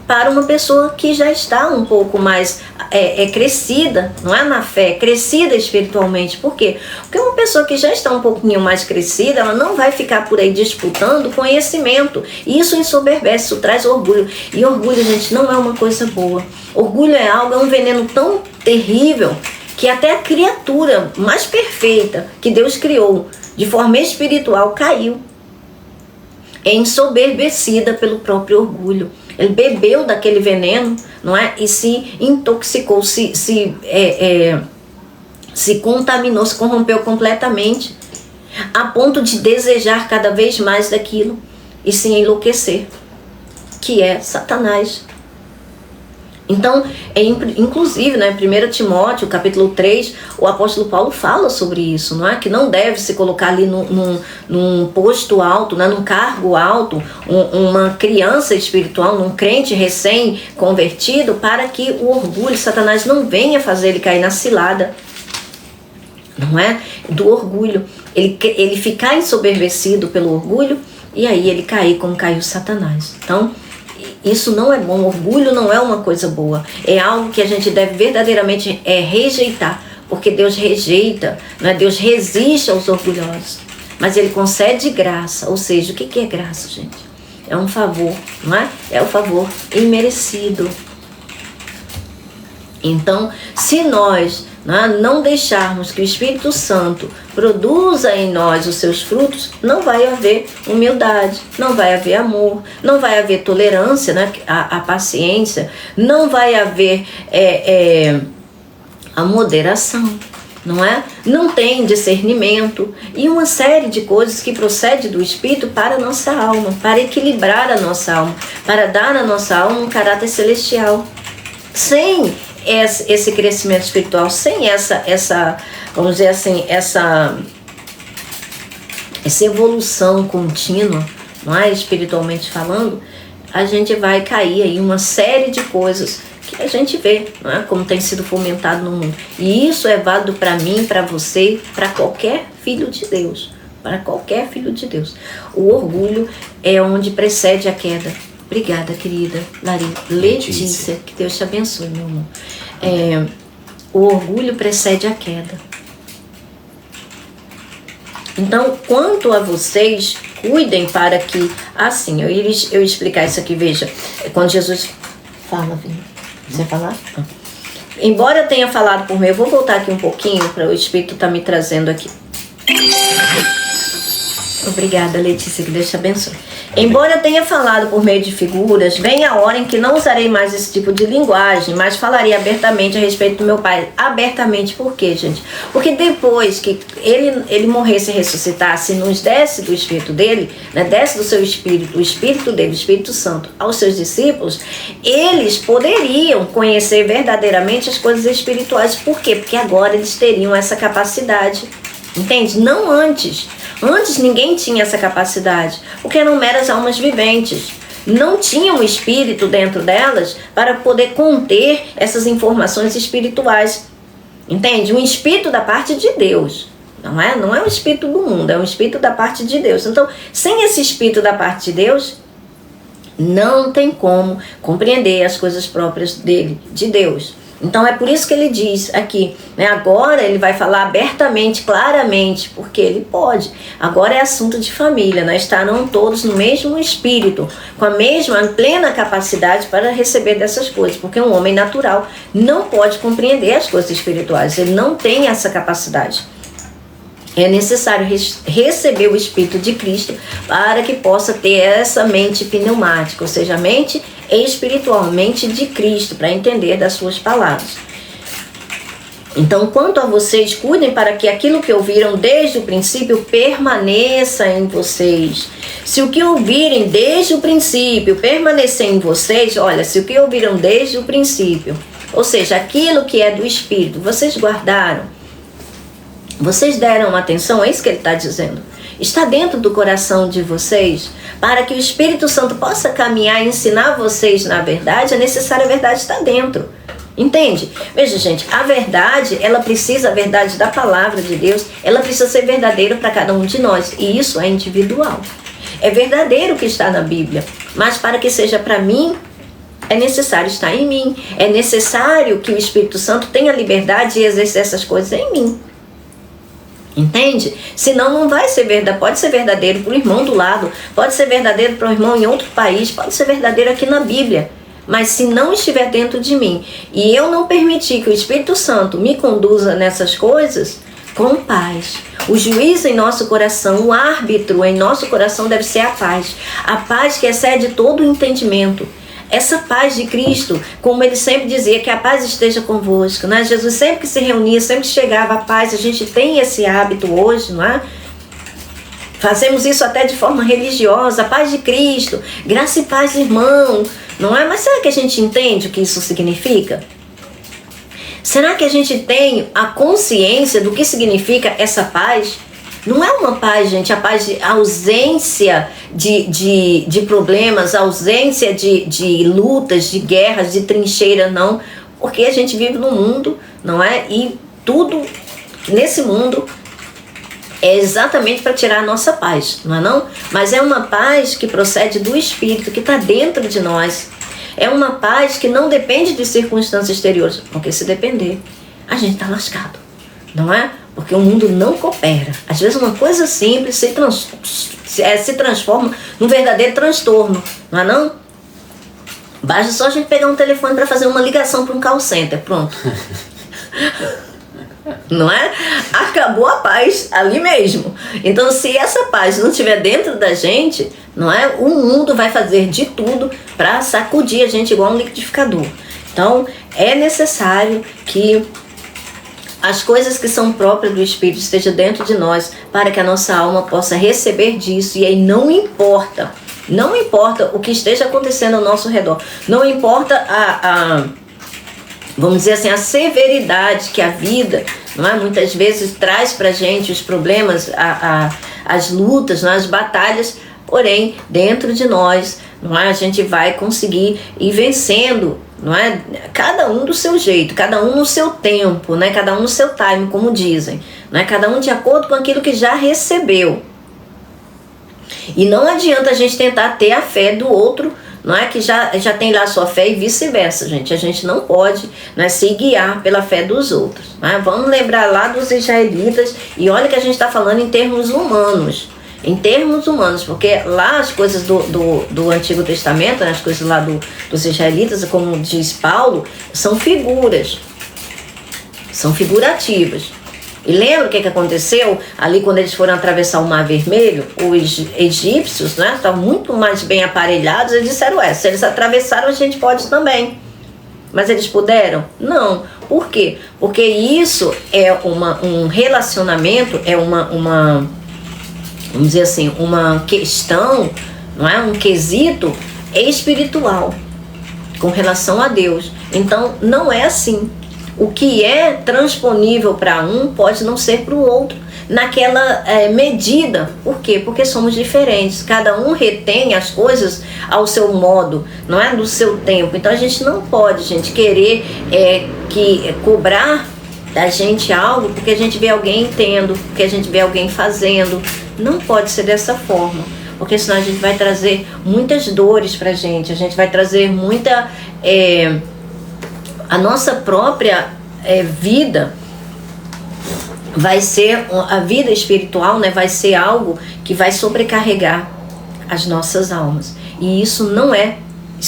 para uma pessoa que já está um pouco mais crescida, não é na fé, crescida espiritualmente. Por quê? Porque uma pessoa que já está um pouquinho mais crescida, ela não vai ficar por aí disputando conhecimento. Isso ensoberbece, isso traz orgulho. E orgulho, gente, não é uma coisa boa. Orgulho é um veneno tão terrível que até a criatura mais perfeita que Deus criou de forma espiritual caiu. É ensoberbecida pelo próprio orgulho. Ele bebeu daquele veneno, não é? E se intoxicou, se contaminou, se corrompeu completamente, a ponto de desejar cada vez mais daquilo e se enlouquecer, que é Satanás. Então, inclusive, né, 1 Timóteo, capítulo 3, o apóstolo Paulo fala sobre isso, não é? Que não deve se colocar ali num posto alto, né, num cargo alto, uma criança espiritual, num crente recém-convertido, para que o orgulho, Satanás, não venha fazer ele cair na cilada, não é? Do orgulho. Ele ficar ensoberbecido pelo orgulho e aí ele cair como caiu Satanás. Então, isso não é bom, orgulho não é uma coisa boa, é algo que a gente deve verdadeiramente rejeitar, porque Deus rejeita, né? Deus resiste aos orgulhosos, mas Ele concede graça. Ou seja, o que é graça, gente? É um favor, não é? É o favor imerecido. Então, se nós não deixarmos que o Espírito Santo produza em nós os seus frutos, não vai haver humildade, não vai haver amor, não vai haver tolerância, né? a paciência, não vai haver a moderação, não é? Não tem discernimento e uma série de coisas que procede do Espírito para a nossa alma, para equilibrar a nossa alma, para dar à nossa alma um caráter celestial. Sem esse crescimento espiritual, sem essa vamos dizer assim, essa evolução contínua, não é? Espiritualmente falando, a gente vai cair aí uma série de coisas que a gente vê, não é? Como tem sido fomentado no mundo. E isso é válido para mim, para você, para qualquer filho de Deus. Para qualquer filho de Deus. O orgulho é onde precede a queda. Obrigada, querida Letícia. Que Deus te abençoe, meu amor. O orgulho precede a queda. Então, quanto a vocês, cuidem para que... Assim, eu ia explicar isso aqui, veja. Quando Jesus... Fala, Vini. Você falar? Embora eu tenha falado por mim, eu vou voltar aqui um pouquinho para o Espírito estar me trazendo aqui. Obrigada, Letícia, que Deus te abençoe. Embora eu tenha falado por meio de figuras, vem a hora em que não usarei mais esse tipo de linguagem, mas falarei abertamente a respeito do meu Pai. Abertamente por quê, gente? Porque depois que ele morresse e ressuscitasse, nos desce do Espírito dele, né, desce do seu Espírito, o Espírito dele, o Espírito Santo, aos seus discípulos, eles poderiam conhecer verdadeiramente as coisas espirituais. Por quê? Porque agora eles teriam essa capacidade. Entende? Não antes. Antes ninguém tinha essa capacidade, porque eram meras almas viventes. Não tinha um espírito dentro delas para poder conter essas informações espirituais. Entende? Um espírito da parte de Deus. Não é um espírito do mundo, é um espírito da parte de Deus. Então, sem esse espírito da parte de Deus, não tem como compreender as coisas próprias dele, de Deus. Então é por isso que ele diz aqui, né? Agora ele vai falar abertamente, claramente, porque ele pode. Agora é assunto de família, né? Estarão todos no mesmo espírito, com a mesma plena capacidade para receber dessas coisas, porque um homem natural não pode compreender as coisas espirituais, ele não tem essa capacidade. É necessário receber o Espírito de Cristo para que possa ter essa mente pneumática, ou seja, a mente espiritualmente de Cristo, para entender das suas palavras. Então, quanto a vocês, cuidem para que aquilo que ouviram desde o princípio permaneça em vocês. Se o que ouvirem desde o princípio permanecer em vocês, olha, se o que ouviram desde o princípio, ou seja, aquilo que é do Espírito, vocês guardaram, vocês deram atenção, é isso que ele está dizendo. Está dentro do coração de vocês, para que o Espírito Santo possa caminhar e ensinar vocês na verdade, é necessário a verdade estar dentro. Entende? Veja, gente, a verdade, a verdade da palavra de Deus, ela precisa ser verdadeira para cada um de nós. E isso é individual. É verdadeiro o que está na Bíblia, mas para que seja para mim, é necessário estar em mim. É necessário que o Espírito Santo tenha liberdade de exercer essas coisas em mim. Entende? Senão não vai ser verdadeiro. Pode ser verdadeiro para o irmão do lado, pode ser verdadeiro para o irmão em outro país, pode ser verdadeiro aqui na Bíblia. Mas se não estiver dentro de mim e eu não permitir que o Espírito Santo me conduza nessas coisas, com paz. O juiz em nosso coração, o árbitro em nosso coração deve ser a paz que excede todo o entendimento. Essa paz de Cristo, como ele sempre dizia, que a paz esteja convosco, né? Jesus sempre que se reunia, sempre que chegava a paz, a gente tem esse hábito hoje, não é? Fazemos isso até de forma religiosa, a paz de Cristo, graça e paz, irmão, não é? Mas será que a gente entende o que isso significa? Será que a gente tem a consciência do que significa essa paz? Não é uma paz, gente, a paz de ausência de problemas, ausência de lutas, de guerras, de trincheira, não. Porque a gente vive no mundo, não é? E tudo nesse mundo é exatamente para tirar a nossa paz, não é não? Mas é uma paz que procede do Espírito, que está dentro de nós. É uma paz que não depende de circunstâncias exteriores, porque se depender, a gente está lascado, não é? Porque o mundo não coopera. Às vezes uma coisa simples se transforma num verdadeiro transtorno, não é não? Basta só a gente pegar um telefone para fazer uma ligação para um call center, pronto. Não é? Acabou a paz ali mesmo. Então, se essa paz não estiver dentro da gente, não é? O mundo vai fazer de tudo para sacudir a gente igual um liquidificador. Então, é necessário que as coisas que são próprias do Espírito estejam dentro de nós para que a nossa alma possa receber disso. E aí não importa o que esteja acontecendo ao nosso redor, não importa vamos dizer assim, a severidade que a vida, não é, muitas vezes traz pra gente, os problemas, as lutas, não é, as batalhas, porém, dentro de nós, não é, a gente vai conseguir ir vencendo, não é, cada um do seu jeito, cada um no seu tempo, né, cada um no seu time, como dizem, não é, cada um de acordo com aquilo que já recebeu. E não adianta a gente tentar ter a fé do outro, não é, que já tem lá a sua fé, e vice-versa, gente. A gente não pode, né, se guiar pela fé dos outros. Né? Vamos lembrar lá dos israelitas, e olha que a gente está falando em termos humanos. Em termos humanos, porque lá as coisas do Antigo Testamento, né, as coisas lá dos israelitas, como diz Paulo, são figuras. São figurativas. E lembra o que aconteceu ali quando eles foram atravessar o Mar Vermelho? Os egípcios, né, estavam muito mais bem aparelhados. Eles disseram, se eles atravessaram, a gente pode também. Mas eles puderam? Não. Por quê? Porque isso é um relacionamento, é uma vamos dizer assim, uma questão, não é, um quesito espiritual com relação a Deus. Então não é assim. O que é transponível para um pode não ser para o outro naquela medida. Por quê? Porque somos diferentes. Cada um retém as coisas ao seu modo, não é, do seu tempo. Então a gente não pode, gente, querer cobrar da gente algo porque a gente vê alguém tendo, porque a gente vê alguém fazendo. Não pode ser dessa forma, porque senão a gente vai trazer muitas dores pra gente, a gente vai trazer muita... a nossa própria vida vai ser, a vida espiritual, né, vai ser algo que vai sobrecarregar as nossas almas. E isso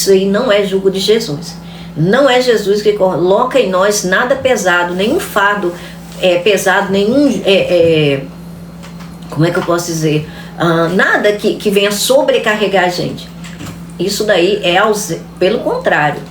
aí não é jugo de Jesus. Não é Jesus que coloca em nós nada pesado, nenhum fardo pesado, nenhum... como é que eu posso dizer? Nada que venha sobrecarregar a gente. Isso daí pelo contrário,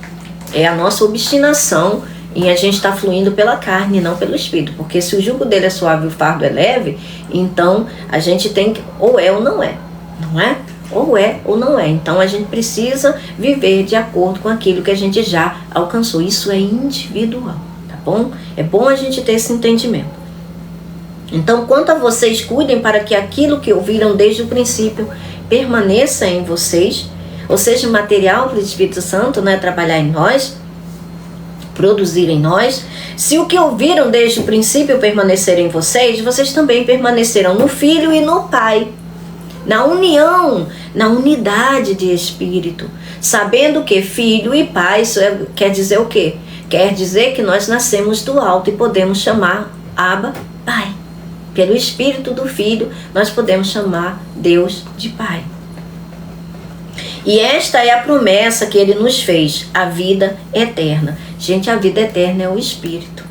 é a nossa obstinação em a gente estar fluindo pela carne e não pelo Espírito. Porque se o jugo dele é suave e o fardo é leve, então a gente tem que, ou é ou não é, não é? Ou é ou não é. Então a gente precisa viver de acordo com aquilo que a gente já alcançou. Isso é individual, tá bom? É bom a gente ter esse entendimento. Então, quanto a vocês, cuidem para que aquilo que ouviram desde o princípio permaneça em vocês, ou seja, material para o Espírito Santo, né, trabalhar em nós, produzir em nós. Se o que ouviram desde o princípio permanecer em vocês, vocês também permanecerão no Filho e no Pai, na união, na unidade de Espírito, sabendo que Filho e Pai, isso quer dizer o quê? Quer dizer que nós nascemos do alto e podemos chamar Abba, Pai. Pelo Espírito do Filho, nós podemos chamar Deus de Pai. E esta é a promessa que Ele nos fez, a vida eterna. Gente, a vida eterna é o Espírito.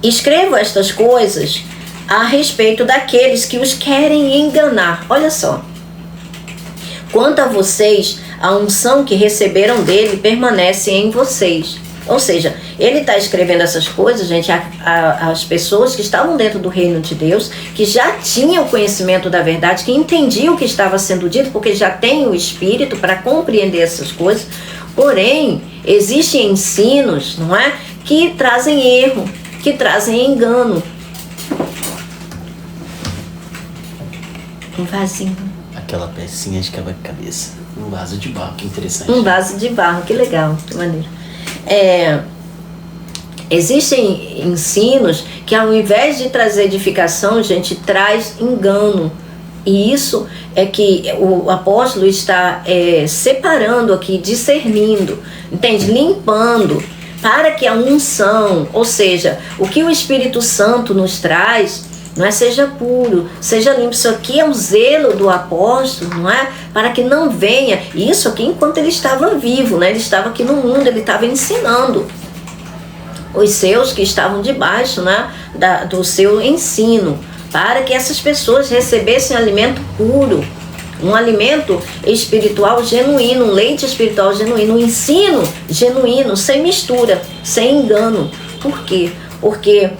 Escrevo estas coisas a respeito daqueles que os querem enganar. Olha só. Quanto a vocês, a unção que receberam dele permanece em vocês. Ou seja, ele está escrevendo essas coisas, gente, as pessoas que estavam dentro do reino de Deus, que já tinham conhecimento da verdade, que entendiam o que estava sendo dito, porque já tem o Espírito para compreender essas coisas. Porém, existem ensinos, não é, que trazem erro, que trazem engano. Um vasinho. Aquela pecinha de quebra-cabeça. Um vaso de barro, que interessante. Um vaso de barro, que legal, que maneiro. Existem ensinos que, ao invés de trazer edificação, gente, traz engano. E isso é que o apóstolo está separando aqui, discernindo, entende? Limpando, para que a unção, ou seja, o que o Espírito Santo nos traz, não é? Seja puro, seja limpo. Isso aqui é um zelo do apóstolo, não é? Para que não venha. Isso aqui enquanto ele estava vivo, né? Ele estava aqui no mundo, ele estava ensinando os seus que estavam debaixo, né? Do seu ensino, para que essas pessoas recebessem alimento puro, um alimento espiritual genuíno, um leite espiritual genuíno, um ensino genuíno, sem mistura, sem engano. Por quê? Porque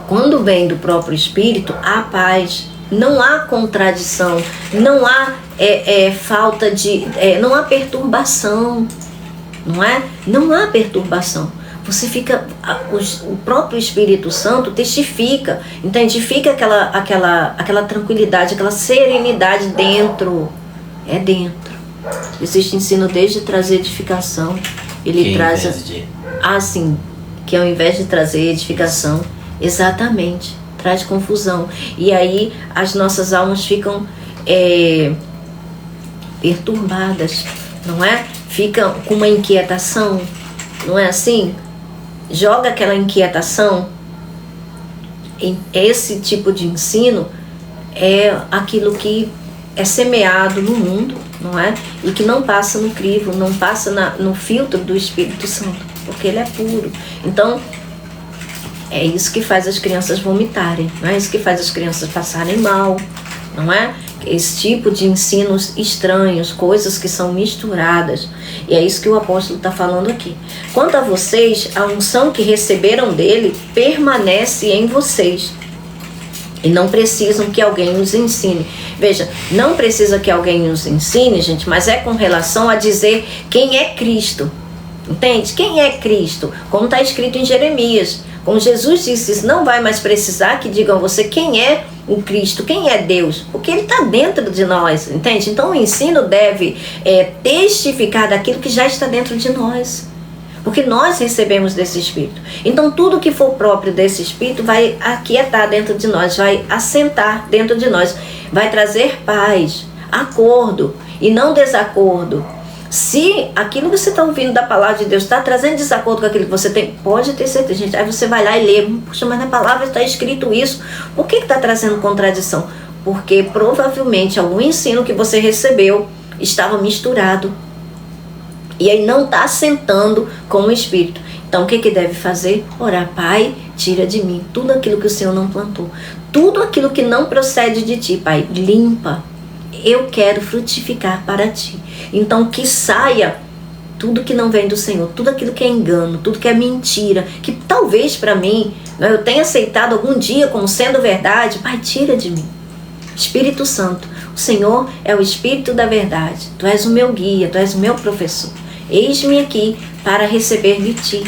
quando vem do próprio Espírito, há paz, não há contradição, não há falta de... não há perturbação, não é? Não há perturbação. Você fica... O próprio Espírito Santo testifica, entende? Fica aquela tranquilidade, aquela serenidade dentro. É dentro. Existe ensino desde trazer edificação. Ele traz... assim, que ao invés de trazer edificação, exatamente, traz confusão. E aí as nossas almas ficam perturbadas, não é? Ficam com uma inquietação, não é assim? Joga aquela inquietação. Esse tipo de ensino é aquilo que é semeado no mundo, não é? E que não passa no crivo, não passa no filtro do Espírito Santo, porque ele é puro. Então, é isso que faz as crianças vomitarem, não é? Isso que faz as crianças passarem mal, não é? Esse tipo de ensinos estranhos, coisas que são misturadas. E é isso que o apóstolo está falando aqui. Quanto a vocês, a unção que receberam dele permanece em vocês. E não precisam que alguém nos ensine. Veja, não precisa que alguém nos ensine, gente, mas é com relação a dizer quem é Cristo. Entende? Quem é Cristo? Como está escrito em Jeremias. Como Jesus disse, não vai mais precisar que digam a você quem é o Cristo, quem é Deus, porque ele está dentro de nós, entende? Então o ensino deve testificar daquilo que já está dentro de nós, porque nós recebemos desse Espírito. Então tudo que for próprio desse Espírito vai aquietar dentro de nós, vai assentar dentro de nós, vai trazer paz, acordo e não desacordo. Se aquilo que você está ouvindo da palavra de Deus está trazendo desacordo com aquilo que você tem, pode ter certeza, gente. Aí você vai lá e lê, puxa, mas na palavra está escrito isso. Por que está trazendo contradição? Porque provavelmente algum ensino que você recebeu estava misturado. E aí não está assentando com o Espírito. Então o que deve fazer? Orar, Pai, tira de mim tudo aquilo que o Senhor não plantou. Tudo aquilo que não procede de ti, Pai, limpa. Eu quero frutificar para ti. Então que saia tudo que não vem do Senhor, tudo aquilo que é engano, tudo que é mentira, que talvez para mim, eu tenha aceitado algum dia como sendo verdade. Pai, tira de mim. Espírito Santo, o Senhor é o Espírito da verdade. Tu és o meu guia, tu és o meu professor. Eis-me aqui para receber de ti.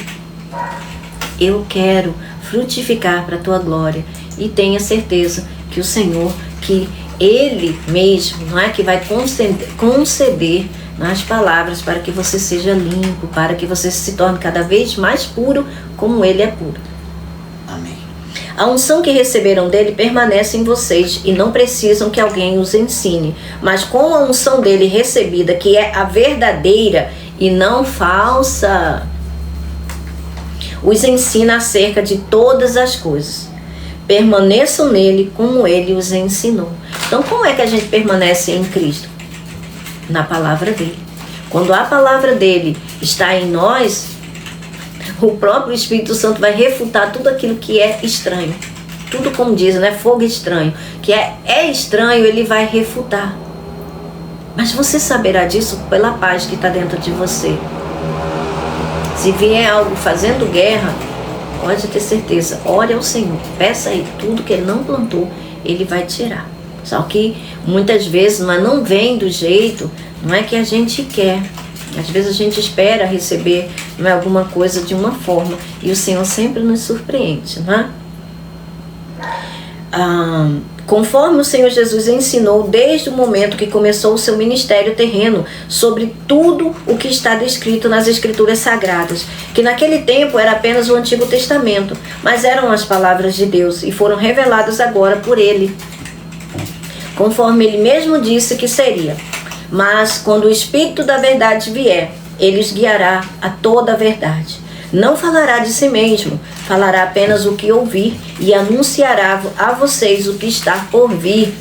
Eu quero frutificar para a tua glória. E tenha certeza que o Senhor, que Ele mesmo, não é, que vai conceder nas palavras para que você seja limpo, para que você se torne cada vez mais puro como Ele é puro. Amém. A unção que receberam dele permanece em vocês e não precisam que alguém os ensine, mas com a unção dele recebida, que é a verdadeira e não falsa, os ensina acerca de todas as coisas. Permaneçam nele como ele os ensinou. Então, como é que a gente permanece em Cristo? Na palavra dele. Quando a palavra dele está em nós, o próprio Espírito Santo vai refutar tudo aquilo que é estranho. Tudo, como dizem, né? Fogo estranho. Que é estranho, ele vai refutar. Mas você saberá disso pela paz que está dentro de você. Se vier algo fazendo guerra, pode ter certeza, ore ao Senhor, peça a Ele tudo que Ele não plantou, Ele vai tirar. Só que muitas vezes não vem do jeito, não é que a gente quer. Às vezes a gente espera receber alguma coisa de uma forma e o Senhor sempre nos surpreende, não é? Conforme o Senhor Jesus ensinou desde o momento que começou o seu ministério terreno sobre tudo o que está descrito nas Escrituras Sagradas, que naquele tempo era apenas o Antigo Testamento, mas eram as palavras de Deus e foram reveladas agora por Ele, conforme Ele mesmo disse que seria. Mas quando o Espírito da verdade vier, Ele os guiará a toda a verdade. Não falará de si mesmo, falará apenas o que ouvir e anunciará a vocês o que está por vir.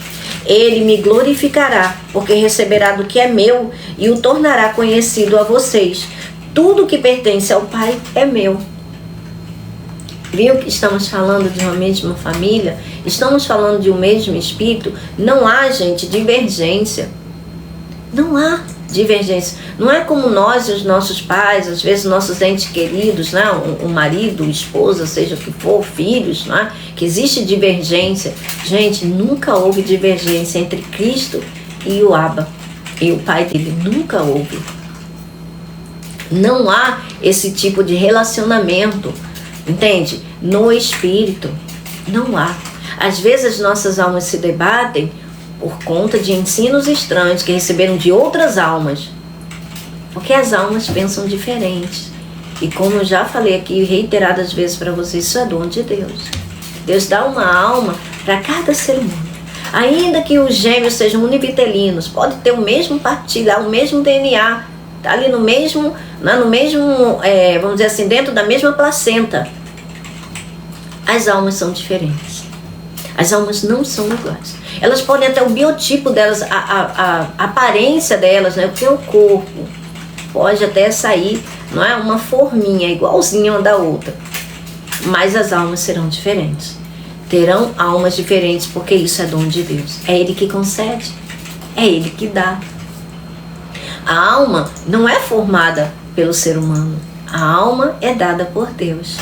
Ele me glorificará, porque receberá do que é meu e o tornará conhecido a vocês. Tudo que pertence ao Pai é meu. Viu que estamos falando de uma mesma família? Estamos falando de um mesmo espírito? Não há, gente, divergência. Não há divergência. Não é como nós e os nossos pais, às vezes nossos entes queridos, né? O marido, a esposa, seja o que for, filhos, né? Que existe divergência. Gente, nunca houve divergência entre Cristo e o Abba, e o pai dele. Nunca houve. Não há esse tipo de relacionamento, entende? No espírito. Não há. Às vezes as nossas almas se debatem por conta de ensinos estranhos que receberam de outras almas. Porque as almas pensam diferentes. E como eu já falei aqui reiteradas vezes para vocês, isso é dom de Deus. Deus dá uma alma para cada ser humano. Ainda que os gêmeos sejam univitelinos, pode ter o mesmo partilhar, o mesmo DNA, tá ali no mesmo, vamos dizer assim, dentro da mesma placenta. As almas são diferentes. As almas não são iguais. Elas podem até o biotipo delas, a aparência delas, né? Porque o corpo pode até sair, não é, uma forminha igualzinha uma da outra. Mas as almas serão diferentes. Terão almas diferentes, porque isso é dom de Deus. É Ele que concede. É Ele que dá. A alma não é formada pelo ser humano. A alma é dada por Deus.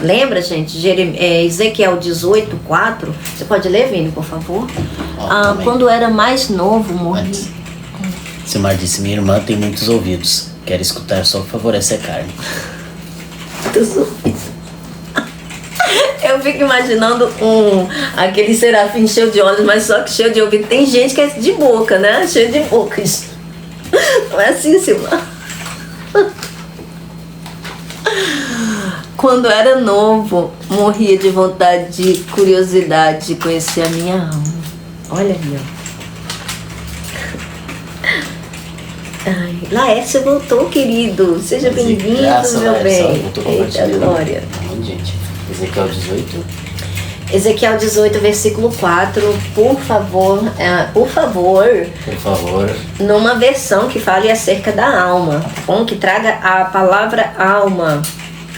Lembra, gente, Ezequiel 18:4? Você pode ler, Vini, por favor? Quando era mais novo, morri. Silmar disse: minha irmã tem muitos ouvidos. Quer escutar só o que favorece a carne. Muitos ouvidos. Eu fico imaginando aquele serafim cheio de olhos, mas só que cheio de ouvido. Tem gente que é de boca, né? Cheio de bocas. Não é assim, Silmar? Quando era novo, morria de vontade, de curiosidade de conhecer a minha alma. Olha aí, ó. Ai, Laércio voltou, querido. Seja bem-vindo, meu bem. Eita, glória. Gente, Ezequiel 18. Ezequiel 18, versículo 4. Por favor. Por favor. Numa versão que fale acerca da alma. Bom, que traga a palavra alma.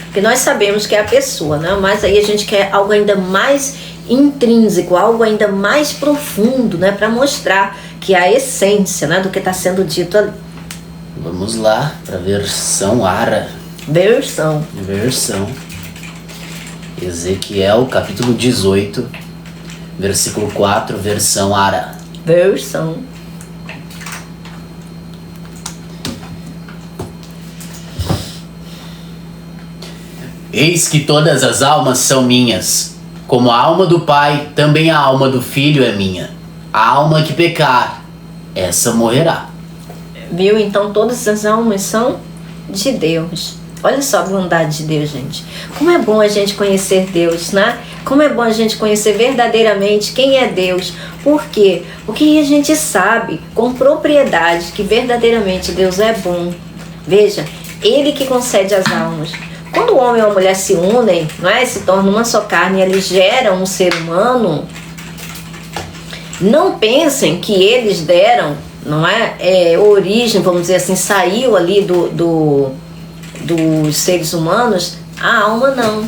Porque nós sabemos que é a pessoa, né? Mas aí a gente quer algo ainda mais intrínseco, algo ainda mais profundo, né? Para mostrar que é a essência, né? Do que está sendo dito ali. Vamos lá para a versão Ara. Versão. Ezequiel, capítulo 18, versículo 4, versão Ara. Versão. Eis que todas as almas são minhas, como a alma do Pai, também a alma do Filho é minha. A alma que pecar, essa morrerá. Viu? Então todas as almas são de Deus. Olha só a bondade de Deus, gente. Como é bom a gente conhecer Deus, né? Como é bom a gente conhecer verdadeiramente quem é Deus. Por quê? Porque a gente sabe com propriedade que verdadeiramente Deus é bom. Veja, Ele que concede as almas. Quando o homem e a mulher se unem, não é? Se tornam uma só carne e eles geram um ser humano, não pensem que eles deram, não é? Origem, vamos dizer assim, saiu ali dos seres humanos, a alma não.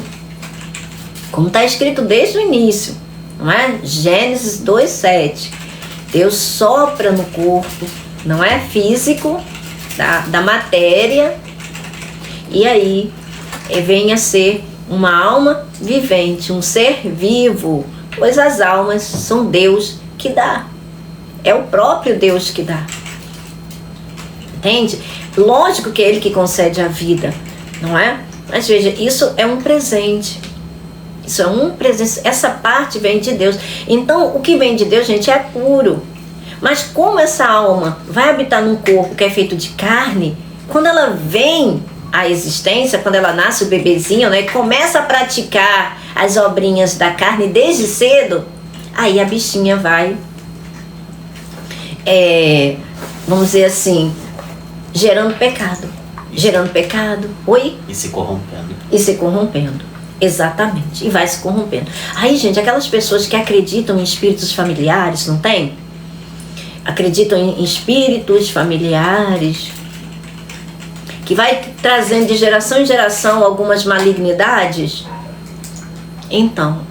Como está escrito desde o início, não é? Gênesis 2:7. Deus sopra no corpo, não é? Físico, da matéria, e aí vem a ser uma alma vivente, um ser vivo, pois as almas são Deus que dá. É o próprio Deus que dá. Entende? Lógico que é Ele que concede a vida, não é? Mas veja, isso é um presente. Isso é um presente. Essa parte vem de Deus. Então, o que vem de Deus, gente, é puro. Mas como essa alma vai habitar num corpo que é feito de carne, quando ela vem à existência, quando ela nasce o bebezinho, né, começa a praticar as obrinhas da carne desde cedo, aí a bichinha vai, vamos dizer assim, gerando pecado. Oi? E se corrompendo. Exatamente. E vai se corrompendo. Aí, gente, aquelas pessoas que acreditam em espíritos familiares, não tem? Acreditam em espíritos familiares, que vai trazendo de geração em geração algumas malignidades. Então,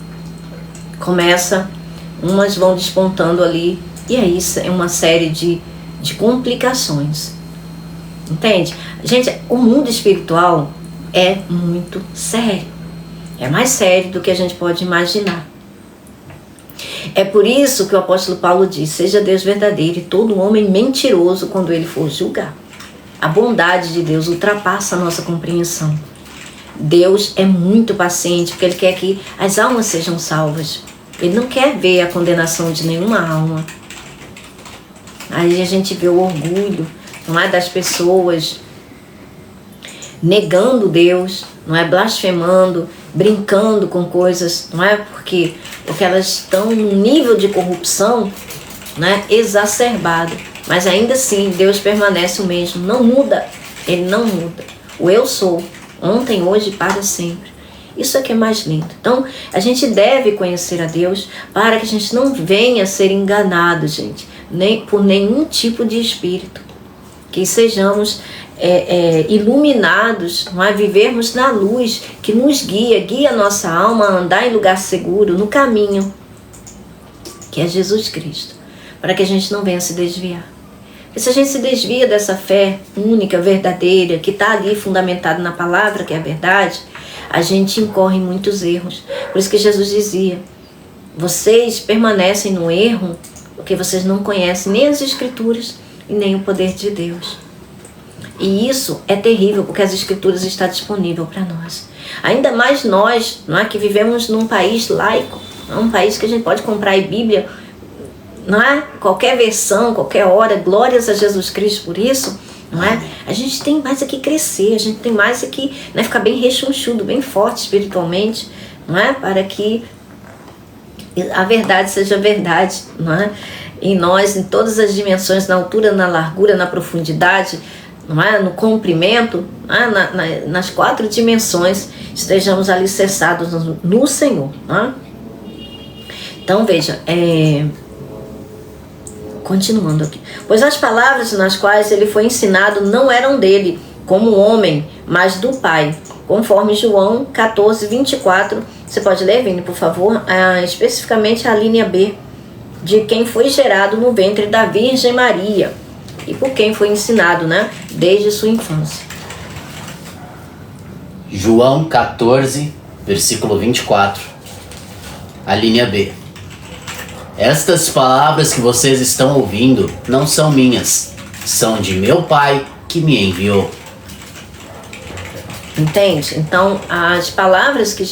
umas vão despontando ali, e aí é uma série de complicações. Entende? Gente, o mundo espiritual é muito sério. É mais sério do que a gente pode imaginar. É por isso que o apóstolo Paulo diz: seja Deus verdadeiro e todo homem mentiroso quando ele for julgar. A bondade de Deus ultrapassa a nossa compreensão. Deus é muito paciente porque Ele quer que as almas sejam salvas. Ele não quer ver a condenação de nenhuma alma. Aí a gente vê o orgulho, não é, das pessoas negando Deus, não é, blasfemando, brincando com coisas, não é, porque elas estão num nível de corrupção, né, exacerbado. Mas ainda assim Deus permanece o mesmo, não muda, Ele não muda. O eu sou, ontem, hoje e para sempre. Isso é que é mais lindo. Então, a gente deve conhecer a Deus para que a gente não venha a ser enganado, gente, nem por nenhum tipo de espírito. Que sejamos iluminados, não é? Vivermos na luz que nos guia a nossa alma a andar em lugar seguro, no caminho, que é Jesus Cristo, para que a gente não venha se desviar. E se a gente se desvia dessa fé única, verdadeira, que está ali fundamentada na palavra, que é a verdade, a gente incorre em muitos erros. Por isso que Jesus dizia: vocês permanecem no erro porque vocês não conhecem nem as Escrituras e nem o poder de Deus. E isso é terrível, porque as Escrituras estão disponíveis para nós. Ainda mais nós, não é, que vivemos num país laico, um país que a gente pode comprar a Bíblia, não é? Qualquer versão, qualquer hora. Glórias a Jesus Cristo por isso, não é? A gente tem mais aqui crescer, a gente tem mais aqui, né, ficar bem rechonchudo, bem forte espiritualmente, não é? Para que a verdade seja verdade, não é? Em nós, em todas as dimensões, na altura, na largura, na profundidade, não é? No comprimento, não é? Nas 4 dimensões, estejamos alicerçados no Senhor, não é? Então veja, continuando aqui: pois as palavras nas quais ele foi ensinado não eram dele, como homem, mas do Pai, conforme João 14, 24. Você pode ler, Vini, por favor, especificamente a linha B, de quem foi gerado no ventre da Virgem Maria e por quem foi ensinado, né, desde sua infância. João 14, versículo 24, a linha B. Estas palavras que vocês estão ouvindo não são minhas, são de meu Pai que me enviou. Entende? Então, as palavras que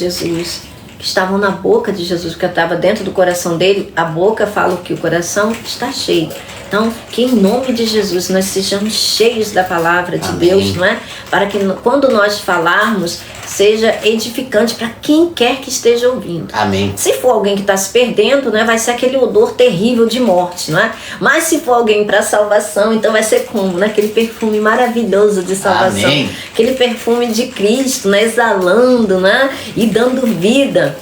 estavam na boca de Jesus, que estava dentro do coração dele, a boca fala o que o coração está cheio. Então, que em nome de Jesus nós sejamos cheios da palavra de Amém. Deus, não é? Para que quando nós falarmos, seja edificante para quem quer que esteja ouvindo. Amém. Se for alguém que está se perdendo, né, vai ser aquele odor terrível de morte, não é? Mas se for alguém para salvação, então vai ser como, né? Aquele perfume maravilhoso de salvação. Amém. Aquele perfume de Cristo, né? Exalando, né? E dando vida.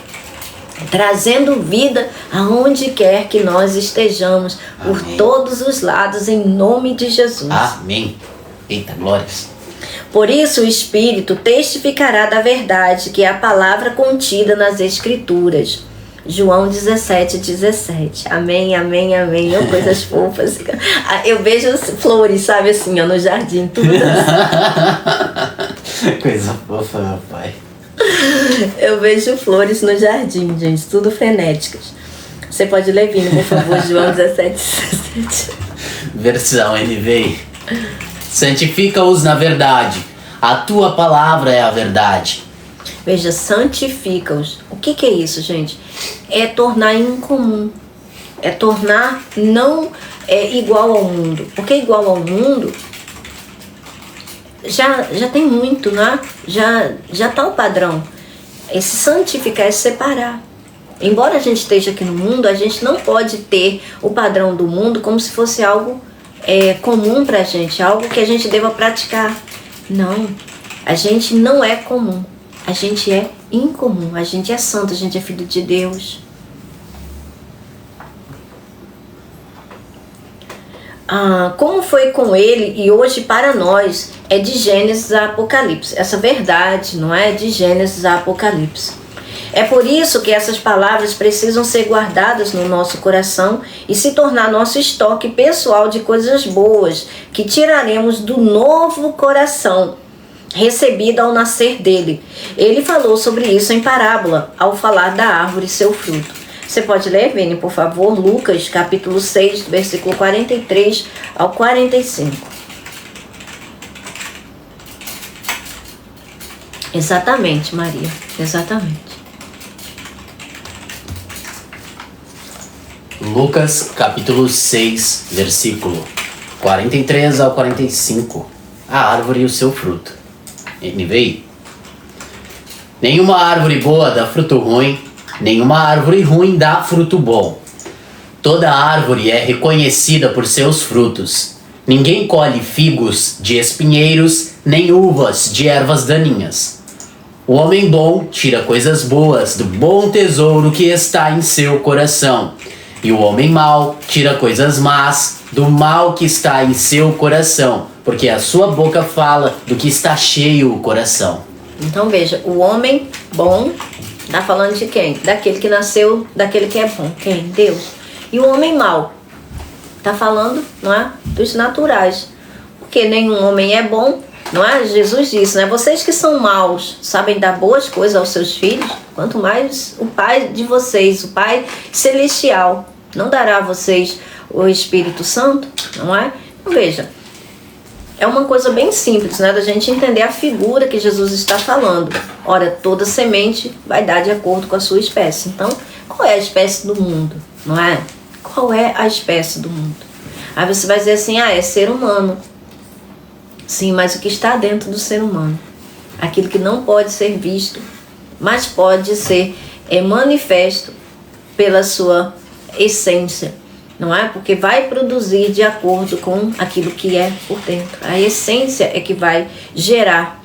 Trazendo vida aonde quer que nós estejamos, por Amém. todos os lados, em nome de Jesus. Amém. Eita, glórias. Por isso o Espírito testificará da verdade, que é a palavra contida nas Escrituras. João 17, 17. Amém, amém, amém. Oh, coisas fofas. Eu vejo flores, sabe, assim, ó, no jardim, tudo dançando. Coisa fofa, meu pai. Eu vejo flores no jardim, gente, tudo frenéticas. Você pode ler, Vini, por favor, João 17, 17. Versão NVI. Santifica-os na verdade. A tua palavra é a verdade. Veja, santifica-os. O que é isso, gente? É tornar incomum. É tornar não igual ao mundo. Porque igual ao mundo já tem muito, né? Já tá o padrão. Esse santificar é separar. Embora a gente esteja aqui no mundo, a gente não pode ter o padrão do mundo como se fosse algo comum pra gente, algo que a gente deva praticar. Não, a gente não é comum. A gente é incomum, a gente é santo, a gente é filho de Deus. Como foi com ele e hoje para nós, é de Gênesis a Apocalipse. Essa verdade, não é? De Gênesis a Apocalipse. É por isso que essas palavras precisam ser guardadas no nosso coração e se tornar nosso estoque pessoal de coisas boas que tiraremos do novo coração recebido ao nascer dele. Ele falou sobre isso em parábola, ao falar da árvore e seu fruto. Você pode ler, Vini, por favor, Lucas, capítulo 6, versículo 43 ao 45. Exatamente, Maria, exatamente. Lucas, capítulo 6, versículo 43 ao 45. A árvore e o seu fruto. NVI. Nenhuma árvore boa dá fruto ruim, nenhuma árvore ruim dá fruto bom. Toda árvore é reconhecida por seus frutos. Ninguém colhe figos de espinheiros, nem uvas de ervas daninhas. O homem bom tira coisas boas do bom tesouro que está em seu coração. E o homem mau tira coisas más do mal que está em seu coração, porque a sua boca fala do que está cheio o coração. Então veja, o homem bom está falando de quem? Daquele que nasceu, daquele que é bom. Quem? Deus. E o homem mau está falando, não é? Dos naturais. Porque nenhum homem é bom, não é? Jesus disse, né? Vocês que são maus sabem dar boas coisas aos seus filhos, quanto mais o Pai de vocês, o Pai Celestial, não dará a vocês o Espírito Santo, não é? Então veja, é uma coisa bem simples, né? Da gente entender a figura que Jesus está falando. Ora, toda semente vai dar de acordo com a sua espécie. Então, qual é a espécie do mundo, não é? Qual é a espécie do mundo? Aí você vai dizer assim, é ser humano. Sim, mas o que está dentro do ser humano? Aquilo que não pode ser visto, mas pode ser manifesto pela sua essência, não é? Porque vai produzir de acordo com aquilo que é por dentro. A essência é que vai gerar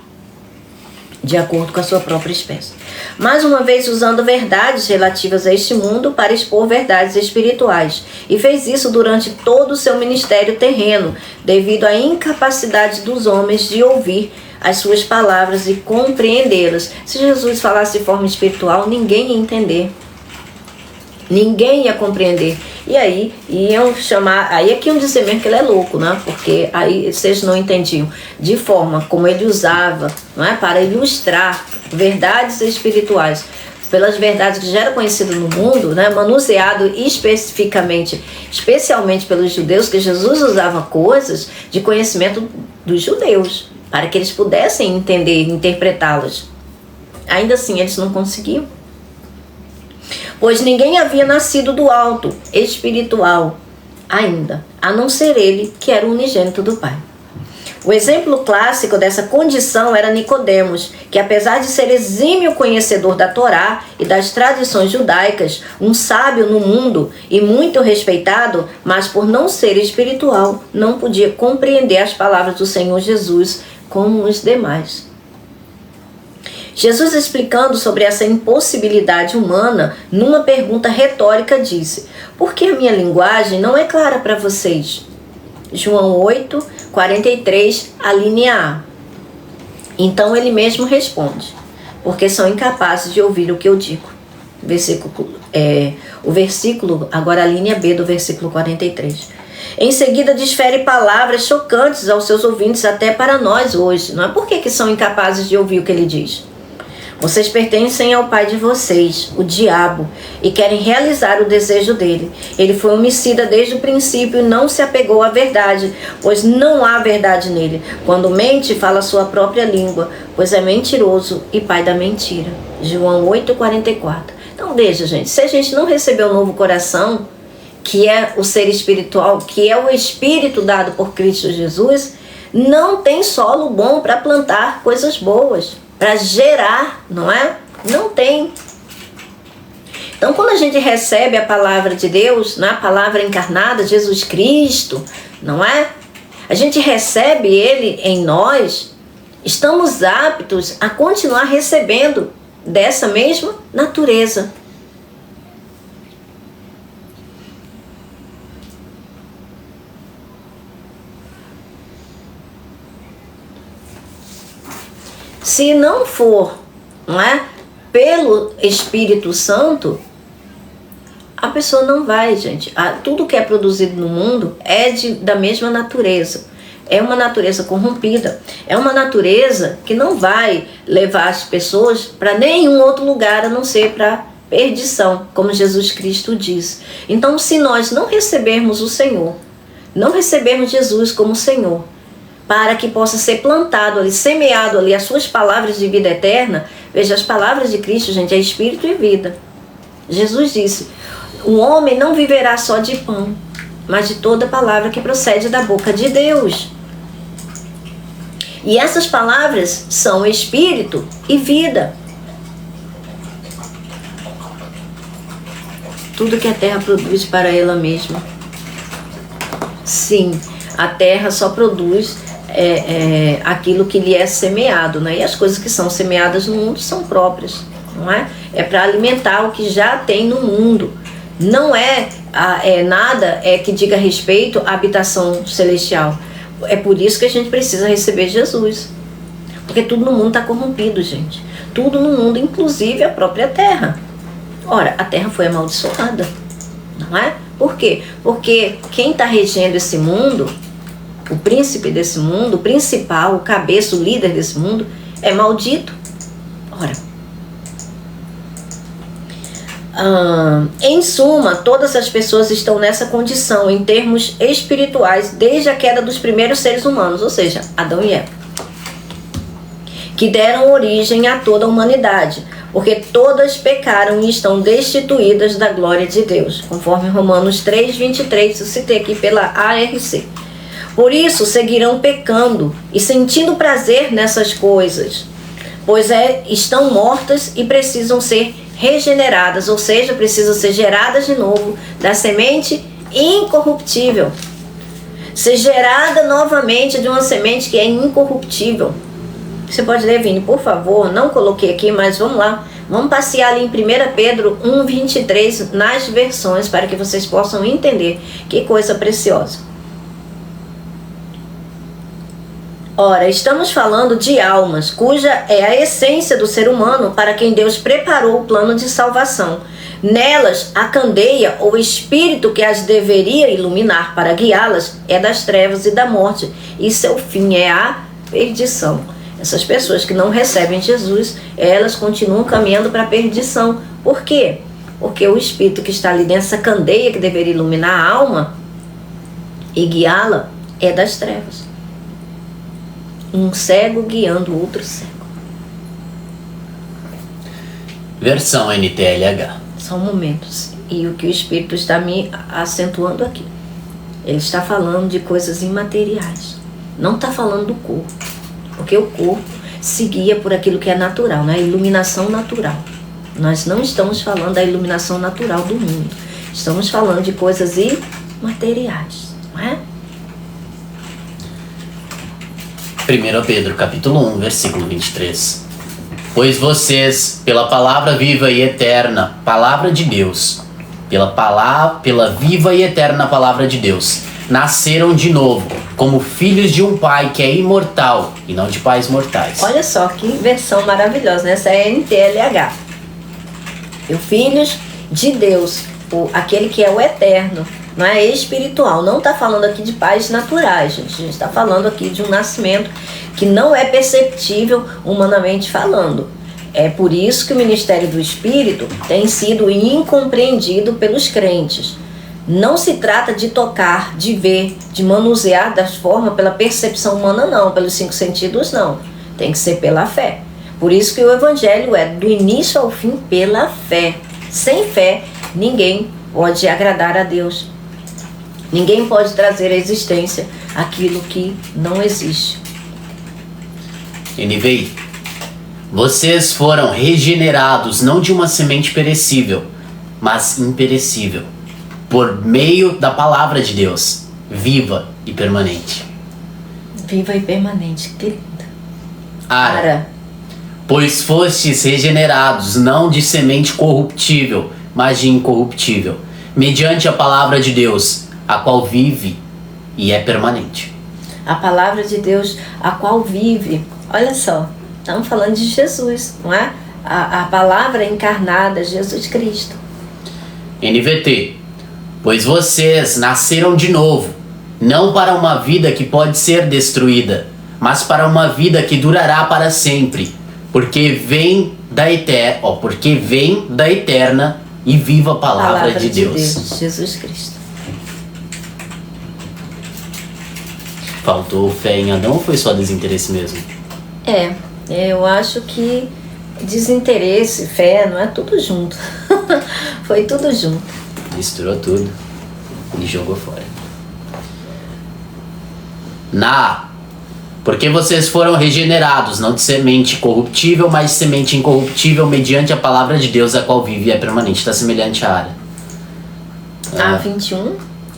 de acordo com a sua própria espécie. Mais uma vez usando verdades relativas a este mundo para expor verdades espirituais. E fez isso durante todo o seu ministério terreno, devido à incapacidade dos homens de ouvir as suas palavras e compreendê-las. Se Jesus falasse de forma espiritual, ninguém ia entender. Ninguém ia compreender. E aí iam chamar, aí é que iam dizer mesmo que ele é louco, né? Porque aí vocês não entendiam de forma como ele usava, não é? Para ilustrar verdades espirituais, pelas verdades que já era conhecido no mundo, né? Manuseado especificamente, especialmente pelos judeus, que Jesus usava coisas de conhecimento dos judeus, para que eles pudessem entender e interpretá-las. Ainda assim, eles não conseguiam. Pois ninguém havia nascido do alto, espiritual, ainda, a não ser ele, que era o unigênito do Pai. O exemplo clássico dessa condição era Nicodemos, que apesar de ser exímio conhecedor da Torá e das tradições judaicas, um sábio no mundo e muito respeitado, mas por não ser espiritual, não podia compreender as palavras do Senhor Jesus como os demais. Jesus, explicando sobre essa impossibilidade humana, numa pergunta retórica disse: por que a minha linguagem não é clara para vocês? João 8, 43, a linha A. Então ele mesmo responde: porque são incapazes de ouvir o que eu digo. O versículo, agora a linha B do versículo 43. Em seguida desfere palavras chocantes aos seus ouvintes, até para nós hoje. Não é por que são incapazes de ouvir o que ele diz? Vocês pertencem ao pai de vocês, o diabo, e querem realizar o desejo dele. Ele foi homicida desde o princípio e não se apegou à verdade, pois não há verdade nele. Quando mente, fala a sua própria língua, pois é mentiroso e pai da mentira. João 8,44. Então veja, gente, se a gente não recebeu o novo coração, que é o ser espiritual, que é o Espírito dado por Cristo Jesus, não tem solo bom para plantar coisas boas, para gerar, não é? Não tem. Então, quando a gente recebe a palavra de Deus, a palavra encarnada, Jesus Cristo, não é? A gente recebe Ele em nós, estamos aptos a continuar recebendo dessa mesma natureza. Se não for, não é, pelo Espírito Santo, a pessoa não vai, gente. Tudo que é produzido no mundo é da mesma natureza. É uma natureza corrompida. É uma natureza que não vai levar as pessoas para nenhum outro lugar a não ser para perdição, como Jesus Cristo diz. Então, se nós não recebermos o Senhor, não recebermos Jesus como Senhor, para que possa ser plantado ali, semeado ali as suas palavras de vida eterna. Veja, as palavras de Cristo, gente, é espírito e vida. Jesus disse: o homem não viverá só de pão, mas de toda palavra que procede da boca de Deus. E essas palavras são espírito e vida. Tudo que a terra produz para ela mesma. Sim, a terra só produz aquilo que lhe é semeado, né? E as coisas que são semeadas no mundo são próprias, não é? É para alimentar o que já tem no mundo. Não nada que diga respeito à habitação celestial. É por isso que a gente precisa receber Jesus. Porque tudo no mundo está corrompido, gente. Tudo no mundo, inclusive a própria terra. Ora, a terra foi amaldiçoada, não é? Por quê? Porque quem está regendo esse mundo, o príncipe desse mundo, o principal, o cabeça, o líder desse mundo, é maldito. Ora, em suma, todas as pessoas estão nessa condição em termos espirituais desde a queda dos primeiros seres humanos, ou seja, Adão e Eva, que deram origem a toda a humanidade, porque todas pecaram e estão destituídas da glória de Deus, conforme Romanos 3:23, eu citei aqui pela ARC. Por isso seguirão pecando e sentindo prazer nessas coisas, pois estão mortas e precisam ser regeneradas, ou seja, precisam ser geradas de novo da semente incorruptível. Ser gerada novamente de uma semente que é incorruptível. Você pode ler, Vini, por favor? Não coloquei aqui, mas vamos lá. Vamos passear ali em 1 Pedro 1:23 nas versões para que vocês possam entender. Que coisa preciosa. Ora, estamos falando de almas, cuja é a essência do ser humano para quem Deus preparou o plano de salvação. Nelas, a candeia ou espírito que as deveria iluminar para guiá-las é das trevas e da morte, e seu fim é a perdição. Essas pessoas que não recebem Jesus, elas continuam caminhando para a perdição. Por quê? Porque o espírito que está ali nessa candeia que deveria iluminar a alma e guiá-la é das trevas. Um cego guiando outro cego. Versão NTLH. São momentos. E o que o Espírito está me acentuando aqui. Ele está falando de coisas imateriais. Não está falando do corpo. Porque o corpo se guia por aquilo que é natural, né? A iluminação natural. Nós não estamos falando da iluminação natural do mundo. Estamos falando de coisas imateriais, não é? 1 Pedro capítulo 1, versículo 23. Pois vocês, pela palavra viva e eterna, palavra de Deus, pela viva e eterna palavra de Deus, nasceram de novo, como filhos de um pai que é imortal e não de pais mortais. Olha só que versão maravilhosa, né? Essa é a NTLH. E filhos de Deus, aquele que é o eterno, não é espiritual. Não está falando aqui de pais naturais, gente. A gente está falando aqui de um nascimento que não é perceptível humanamente falando. É por isso que o ministério do Espírito tem sido incompreendido pelos crentes. Não se trata de tocar, de ver, de manusear da forma pela percepção humana, não. Pelos 5 sentidos, não. Tem que ser pela fé. Por isso que o Evangelho é do início ao fim pela fé. Sem fé, ninguém pode agradar a Deus. Ninguém pode trazer à existência aquilo que não existe. NVI. Vocês foram regenerados não de uma semente perecível, mas imperecível, por meio da palavra de Deus, viva e permanente. Viva e permanente, que linda. Ara. Pois fostes regenerados, não de semente corruptível, mas de incorruptível, mediante a palavra de Deus, a qual vive e é permanente. A palavra de Deus, a qual vive. Olha só, estamos falando de Jesus, não é? A palavra encarnada, Jesus Cristo. NVT. Pois vocês nasceram de novo, não para uma vida que pode ser destruída, mas para uma vida que durará para sempre, porque vem da eterna e viva palavra de Deus. Jesus Cristo. Faltou fé em Adão ou foi só desinteresse mesmo? Eu acho que desinteresse, fé, não é tudo junto. Foi tudo junto. Misturou tudo e jogou fora. Porque vocês foram regenerados, não de semente corruptível, mas de semente incorruptível, mediante a palavra de Deus, a qual vive e é permanente. Está semelhante à área. 21.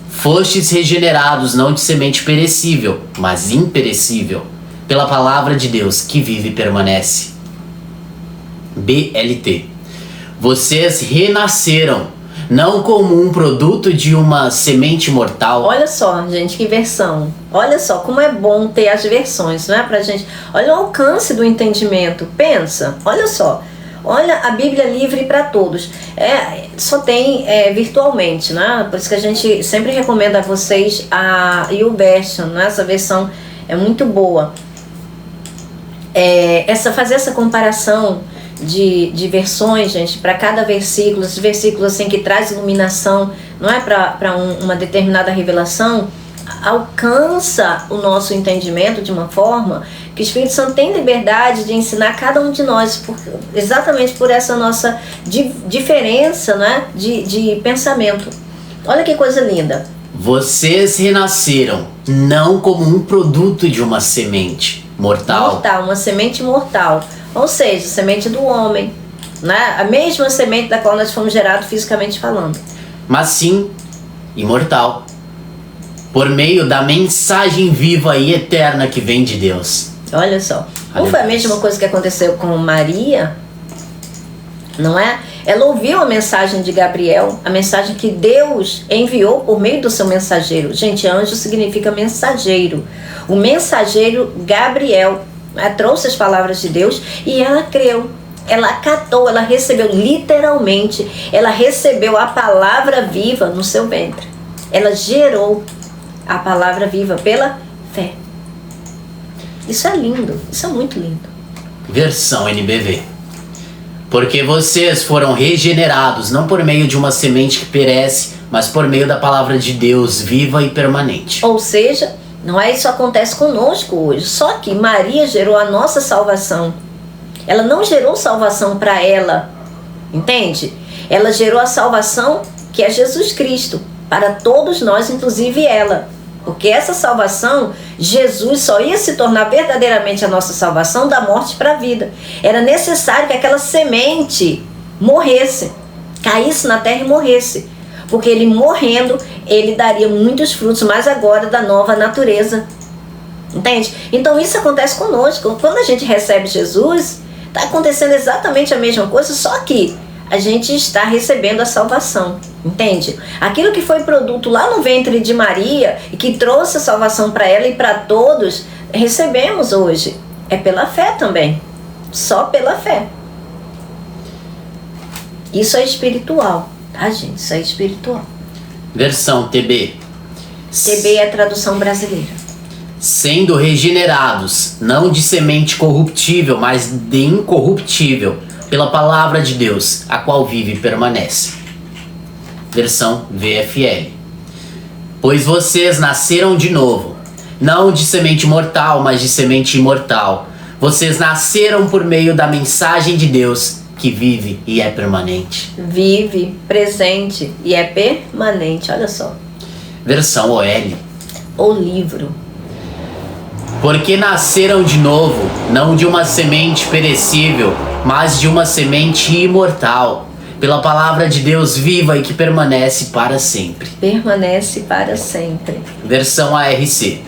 Fostes regenerados, não de semente perecível, mas imperecível, pela palavra de Deus, que vive e permanece. BLT. Vocês renasceram, não como um produto de uma semente mortal. Olha só, gente, que versão. Olha só como é bom ter as versões, não é, pra gente? Olha o alcance do entendimento. Pensa, olha só. Olha a Bíblia livre para todos. Só tem virtualmente, né? Por isso que a gente sempre recomenda a vocês a YouVersion, né? Essa versão é muito boa. Fazer essa comparação de versões, gente, para cada versículo, esses versículos assim que traz iluminação, não é, para uma determinada revelação, alcança o nosso entendimento de uma forma que o Espírito Santo tem liberdade de ensinar cada um de nós, exatamente por essa nossa diferença, né, de pensamento. Olha que coisa linda. Vocês renasceram, não como um produto de uma semente mortal. Uma semente mortal. Ou seja, semente do homem, né? A mesma semente da qual nós fomos gerados fisicamente falando. Mas sim, imortal. Por meio da mensagem viva e eterna que vem de Deus. Olha só. Não foi a mesma coisa que aconteceu com Maria? Não é? Ela ouviu a mensagem de Gabriel, a mensagem que Deus enviou por meio do seu mensageiro. Gente, anjo significa mensageiro. O mensageiro Gabriel trouxe as palavras de Deus e ela creu. Ela acatou, ela recebeu literalmente, ela recebeu a palavra viva no seu ventre. Ela gerou a palavra viva pela fé. Isso é lindo, isso é muito lindo. Versão NBV. Porque vocês foram regenerados, não por meio de uma semente que perece, mas por meio da palavra de Deus viva e permanente. Ou seja, não é isso que acontece conosco hoje. Só que Maria gerou a nossa salvação. Ela não gerou salvação para ela, entende? Ela gerou a salvação que é Jesus Cristo, para todos nós, inclusive ela. Porque essa salvação, Jesus só ia se tornar verdadeiramente a nossa salvação da morte para a vida. Era necessário que aquela semente morresse, caísse na terra e morresse. Porque ele morrendo, ele daria muitos frutos, mas agora da nova natureza. Entende? Então isso acontece conosco. Quando a gente recebe Jesus, está acontecendo exatamente a mesma coisa, só que a gente está recebendo a salvação, entende? Aquilo que foi produto lá no ventre de Maria e que trouxe a salvação para ela e para todos, recebemos hoje. É pela fé também, só pela fé. Isso é espiritual, tá, gente? Isso é espiritual. Versão TB. TB é a tradução brasileira. Sendo regenerados, não de semente corruptível, mas de incorruptível, pela palavra de Deus, a qual vive e permanece. Versão VFL. Pois vocês nasceram de novo, não de semente mortal, mas de semente imortal. Vocês nasceram por meio da mensagem de Deus, que vive e é permanente. Vive, presente e é permanente, olha só. Versão OL. O livro. Porque nasceram de novo, não de uma semente perecível, mas de uma semente imortal, pela palavra de Deus viva e que permanece para sempre. Permanece para sempre. Versão ARC.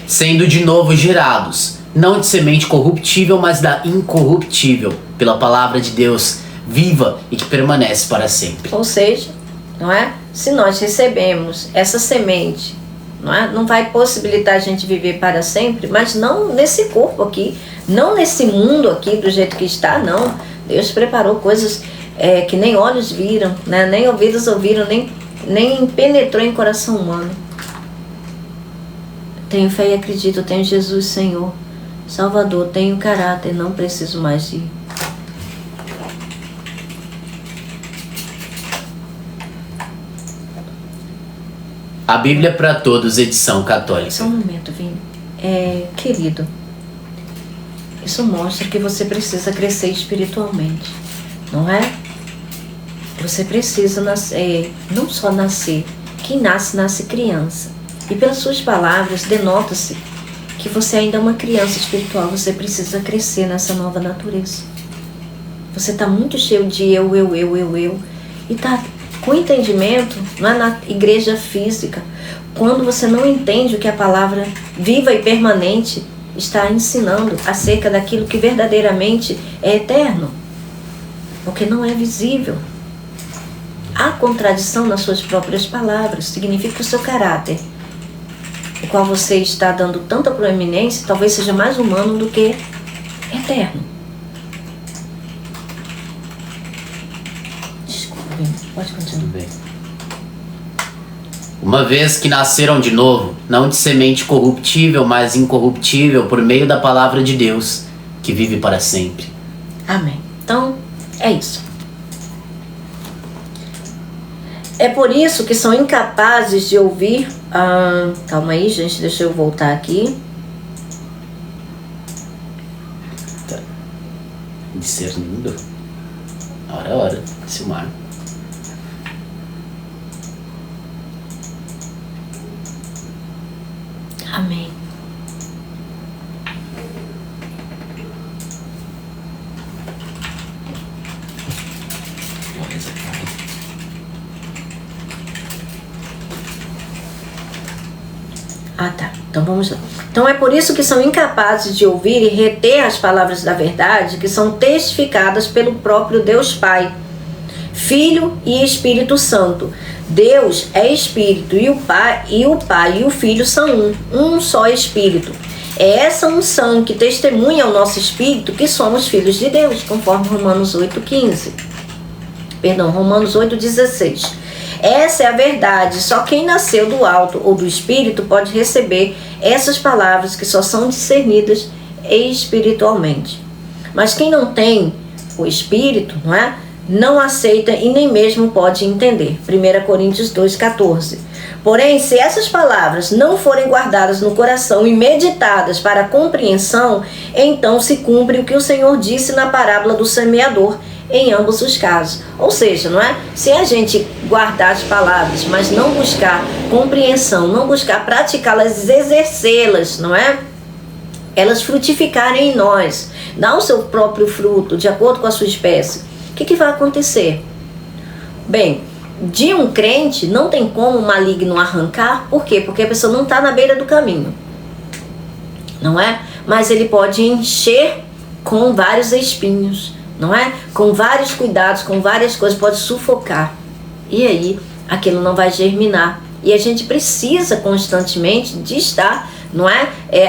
Sendo de novo gerados, não de semente corruptível, mas da incorruptível, pela palavra de Deus viva e que permanece para sempre. Ou seja, não é? Se nós recebemos essa semente, não é? Não vai possibilitar a gente viver para sempre, mas não nesse corpo aqui, não nesse mundo aqui do jeito que está, não. Deus preparou coisas que nem olhos viram, né? Nem ouvidos ouviram, nem penetrou em coração humano. Tenho fé e acredito, tenho Jesus Senhor, Salvador, tenho caráter, não preciso mais de... A Bíblia para Todos, edição católica. Só um momento, Vini. Querido, isso mostra que você precisa crescer espiritualmente, não é? Você precisa nascer, não só nascer. Quem nasce, nasce criança. E pelas suas palavras, denota-se que você ainda é uma criança espiritual. Você precisa crescer nessa nova natureza. Você está muito cheio de eu. E está com entendimento não é na igreja física. Quando você não entende o que a palavra viva e permanente está ensinando acerca daquilo que verdadeiramente é eterno. Porque não é visível. Há contradição nas suas próprias palavras. Significa que o seu caráter, o qual você está dando tanta proeminência, talvez seja mais humano do que eterno. Desculpa, pode continuar. Tudo bem. Uma vez que nasceram de novo, não de semente corruptível, mas incorruptível, por meio da palavra de Deus, que vive para sempre. Amém. Então, é isso. É por isso que são incapazes de ouvir... calma aí, gente, deixa eu voltar aqui. Tá. Discernindo. Hora, Silmar. Amém. Tá. Então vamos lá. Então é por isso que são incapazes de ouvir e reter as palavras da verdade que são testificadas pelo próprio Deus Pai, Filho e Espírito Santo. Deus é Espírito e o Pai e o Filho são um só Espírito. É essa unção que testemunha ao nosso Espírito que somos filhos de Deus, conforme Romanos 8,16. Essa é a verdade, só quem nasceu do alto ou do Espírito pode receber essas palavras que só são discernidas espiritualmente. Mas quem não tem o Espírito, não aceita e nem mesmo pode entender. 1 Coríntios 2,14. Porém, se essas palavras não forem guardadas no coração e meditadas para a compreensão, então se cumpre o que o Senhor disse na parábola do semeador, em ambos os casos. Ou seja, se a gente guardar as palavras, mas não buscar compreensão, não buscar praticá-las, exercê-las, elas frutificarem em nós, dar o seu próprio fruto, de acordo com a sua espécie, o que vai acontecer? Bem, de um crente não tem como o maligno arrancar. Por quê? Porque a pessoa não está na beira do caminho, mas ele pode encher com vários espinhos, com vários cuidados, com várias coisas, pode sufocar. E aí, aquilo não vai germinar. E a gente precisa constantemente de estar,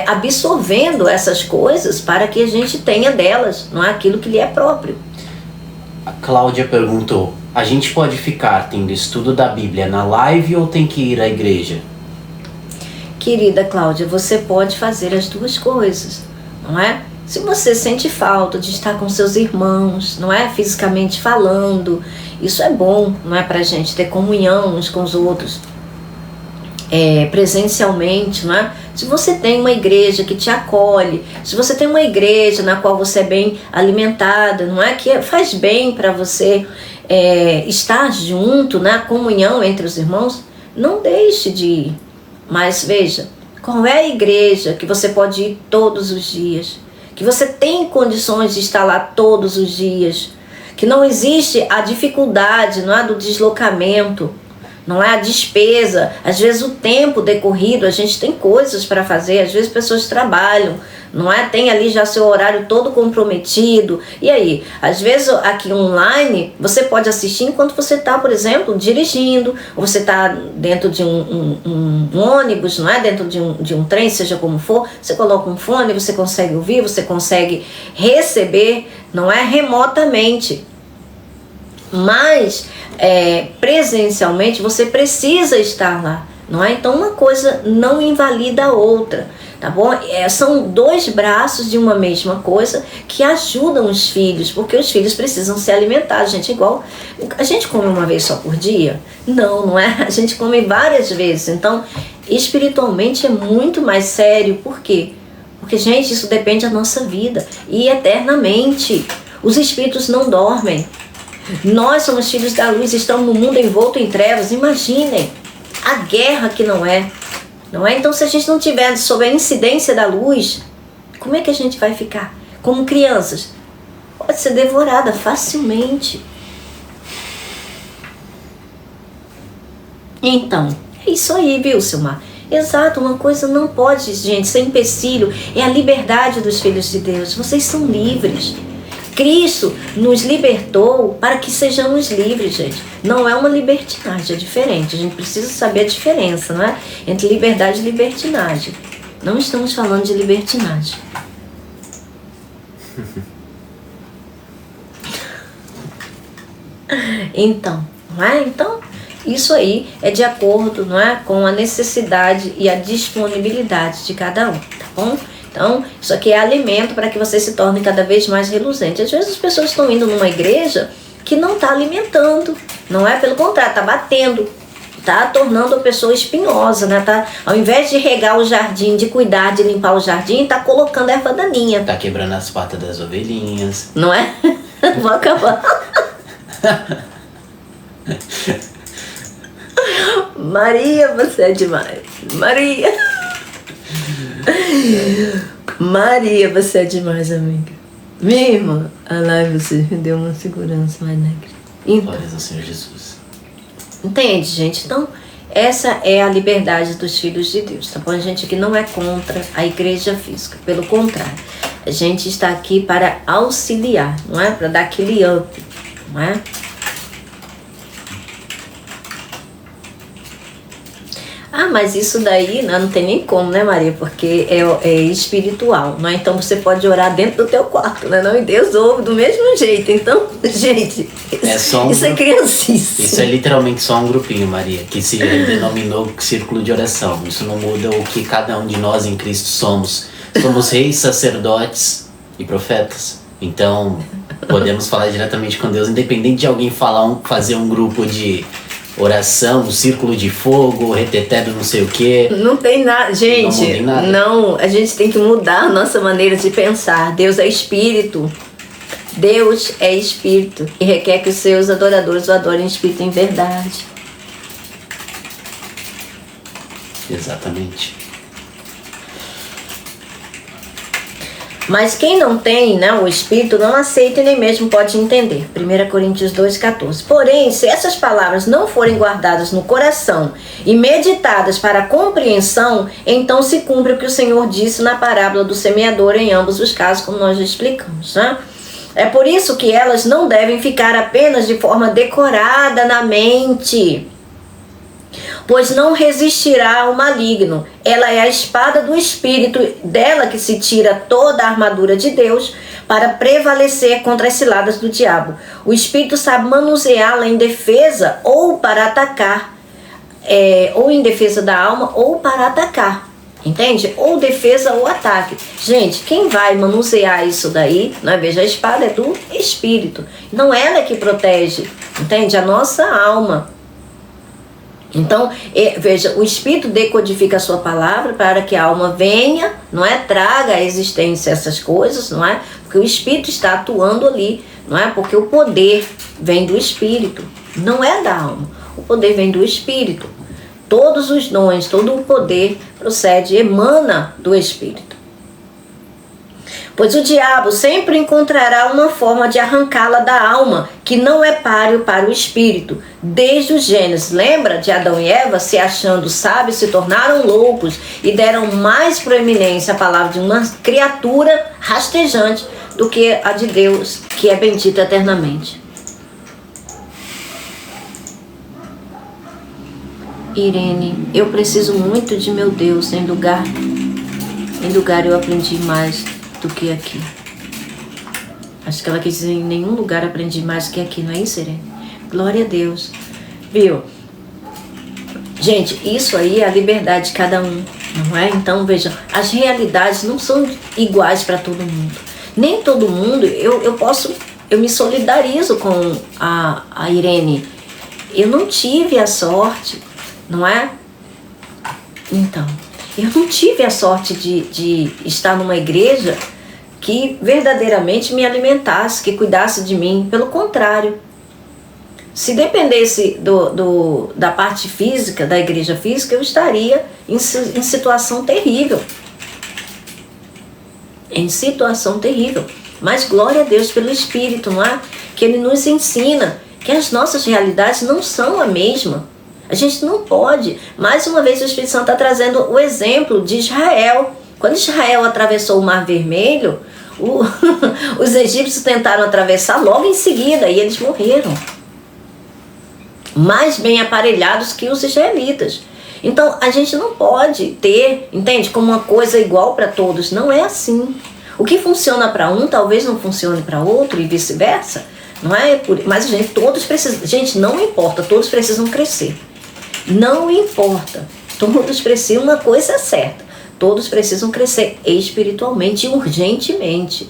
absorvendo essas coisas para que a gente tenha delas, aquilo que lhe é próprio. A Cláudia perguntou: a gente pode ficar tendo estudo da Bíblia na live ou tem que ir à igreja? Querida Cláudia, você pode fazer as duas coisas, Se você sente falta de estar com seus irmãos, fisicamente falando, isso é bom, para a gente ter comunhão uns com os outros, presencialmente, Se você tem uma igreja que te acolhe, se você tem uma igreja na qual você é bem alimentada, que faz bem para você estar junto, na comunhão entre os irmãos, não deixe de ir. Mas veja, qual é a igreja que você pode ir todos os dias? Que você tem condições de estar lá todos os dias, que não existe a dificuldade do deslocamento, não é a despesa, às vezes o tempo decorrido, a gente tem coisas para fazer, às vezes pessoas trabalham, não é? Tem ali já seu horário todo comprometido. E aí, às vezes aqui online, você pode assistir enquanto você está, por exemplo, dirigindo, ou você está dentro de um ônibus, não é? Dentro de um trem, seja como for, você coloca um fone, você consegue ouvir, você consegue receber, não é? Remotamente. Mas presencialmente você precisa estar lá, não é? Então uma coisa não invalida a outra, tá bom? São dois braços de uma mesma coisa que ajudam os filhos, porque os filhos precisam se alimentar. Gente, igual a gente come uma vez só por dia? Não é? A gente come várias vezes. Então espiritualmente é muito mais sério. Por quê? Porque, gente, isso depende da nossa vida e eternamente. Os espíritos não dormem. Nós somos filhos da luz, estamos no mundo envolto em trevas. Imaginem a guerra que não é? Então, se a gente não tiver sob a incidência da luz, como é que a gente vai ficar? Como crianças, pode ser devorada facilmente. Então, é isso aí, viu, Silmar? Exato, uma coisa não pode, gente, ser empecilho. É a liberdade dos filhos de Deus. Vocês são livres. Cristo nos libertou para que sejamos livres, gente. Não é uma libertinagem, é diferente. A gente precisa saber a diferença, não é? Entre liberdade e libertinagem. Não estamos falando de libertinagem. Então, não é? Então, isso aí é de acordo, não é, com a necessidade e a disponibilidade de cada um, tá bom? Então, isso aqui é alimento para que você se torne cada vez mais reluzente. Às vezes as pessoas estão indo numa igreja que não está alimentando, não é? Pelo contrário, está batendo, está tornando a pessoa espinhosa, né? Tá, ao invés de regar o jardim, de cuidar, de limpar o jardim, está colocando erva daninha. Tá quebrando as patas das ovelhinhas. Não é? Vou acabar. Maria, você é demais. Maria, você é demais, amiga. Minha irmã, a live você me deu uma segurança mais negra. Então, glórias ao Senhor Jesus. Entende, gente? Então, essa é a liberdade dos filhos de Deus, tá bom? A gente aqui não é contra a igreja física, pelo contrário. A gente está aqui para auxiliar, não é? Para dar aquele up, não é? Ah, mas isso daí não tem nem como, né, Maria? Porque é espiritual, não é? Então você pode orar dentro do teu quarto, né? Não, e Deus ouve do mesmo jeito. Então, gente, isso é criancice. Isso é literalmente só um grupinho, Maria, que se denominou círculo de oração. Isso não muda o que cada um de nós em Cristo somos. Somos reis, sacerdotes e profetas. Então, podemos falar diretamente com Deus, independente de alguém fazer um grupo de oração, um círculo de fogo, reteté do não sei o quê. Não tem nada, gente. Não, a gente tem que mudar a nossa maneira de pensar. Deus é espírito. Deus é espírito e requer que os seus adoradores o adorem em espírito e em verdade. Exatamente. Mas quem não tem, né, o Espírito não aceita e nem mesmo pode entender. 1 Coríntios 2,14. Porém, se essas palavras não forem guardadas no coração e meditadas para a compreensão, então se cumpre o que o Senhor disse na parábola do semeador em ambos os casos, como nós já explicamos, né? É por isso que elas não devem ficar apenas de forma decorada na mente, pois não resistirá ao maligno. Ela é a espada do Espírito, dela que se tira toda a armadura de Deus para prevalecer contra as ciladas do diabo. O Espírito sabe manuseá-la em defesa ou para atacar, ou em defesa da alma ou para atacar. Entende? Ou defesa ou ataque. Gente, quem vai manusear isso daí, né? Veja, a espada é do Espírito. Não ela é que protege, entende? A nossa alma. Então, veja, o Espírito decodifica a sua palavra para que a alma venha, não é? Traga à existência essas coisas, não é? Porque o Espírito está atuando ali, não é? Porque o poder vem do Espírito, não é da alma. O poder vem do Espírito. Todos os dons, todo o poder procede, emana do Espírito. Pois o diabo sempre encontrará uma forma de arrancá-la da alma, que não é páreo para o espírito. Desde o Gênesis, lembra de Adão e Eva se achando sábios, se tornaram loucos e deram mais proeminência à palavra de uma criatura rastejante do que a de Deus, que é bendita eternamente. Irene, eu preciso muito de meu Deus. Em lugar eu aprendi mais do que aqui. Acho que ela quis dizer, em nenhum lugar aprendi mais do que aqui, não é isso, Irene? Glória a Deus. Viu? Gente, isso aí é a liberdade de cada um, não é? Então, vejam, as realidades não são iguais para todo mundo. Nem todo mundo, eu me solidarizo com a Irene. Eu não tive a sorte, não é? Então, eu não tive a sorte de estar numa igreja que verdadeiramente me alimentasse, que cuidasse de mim. Pelo contrário, se dependesse da parte física, da igreja física, eu estaria em situação terrível. Em situação terrível. Mas glória a Deus pelo Espírito, não é? Que Ele nos ensina que as nossas realidades não são a mesma. A gente não pode. Mais uma vez o Espírito Santo está trazendo o exemplo de Israel. Quando Israel atravessou o Mar Vermelho, os egípcios tentaram atravessar logo em seguida e eles morreram. Mais bem aparelhados que os israelitas. Então a gente não pode ter, entende, como uma coisa igual para todos. Não é assim. O que funciona para um talvez não funcione para outro e vice-versa. Não é? Mas todos precisam. Gente, não importa, todos precisam crescer. Não importa. Todos precisam, uma coisa é certa. Todos precisam crescer espiritualmente e urgentemente.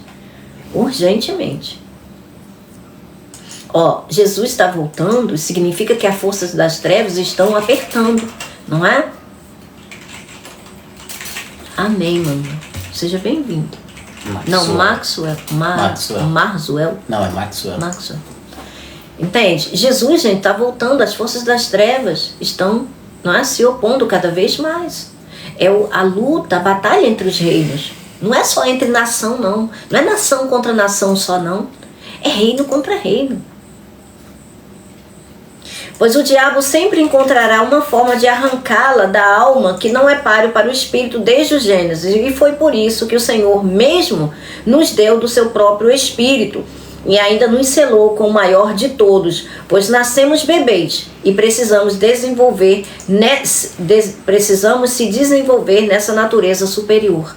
Urgentemente. Jesus está voltando, significa que as forças das trevas estão apertando, não é? Amém, mano. Seja bem-vindo. Não, Maxwell. Maxwell. Não, é Maxwell. Entende? Jesus, gente, está voltando. As forças das trevas estão, não é, se opondo cada vez mais. É a luta, a batalha entre os reinos. Não é só entre nação, não. Não é nação contra nação só, não. É reino contra reino. Pois o diabo sempre encontrará uma forma de arrancá-la da alma que não é páreo para o espírito desde o Gênesis. E foi por isso que o Senhor mesmo nos deu do seu próprio espírito e ainda nos selou com o maior de todos, pois nascemos bebês e precisamos se desenvolver nessa natureza superior.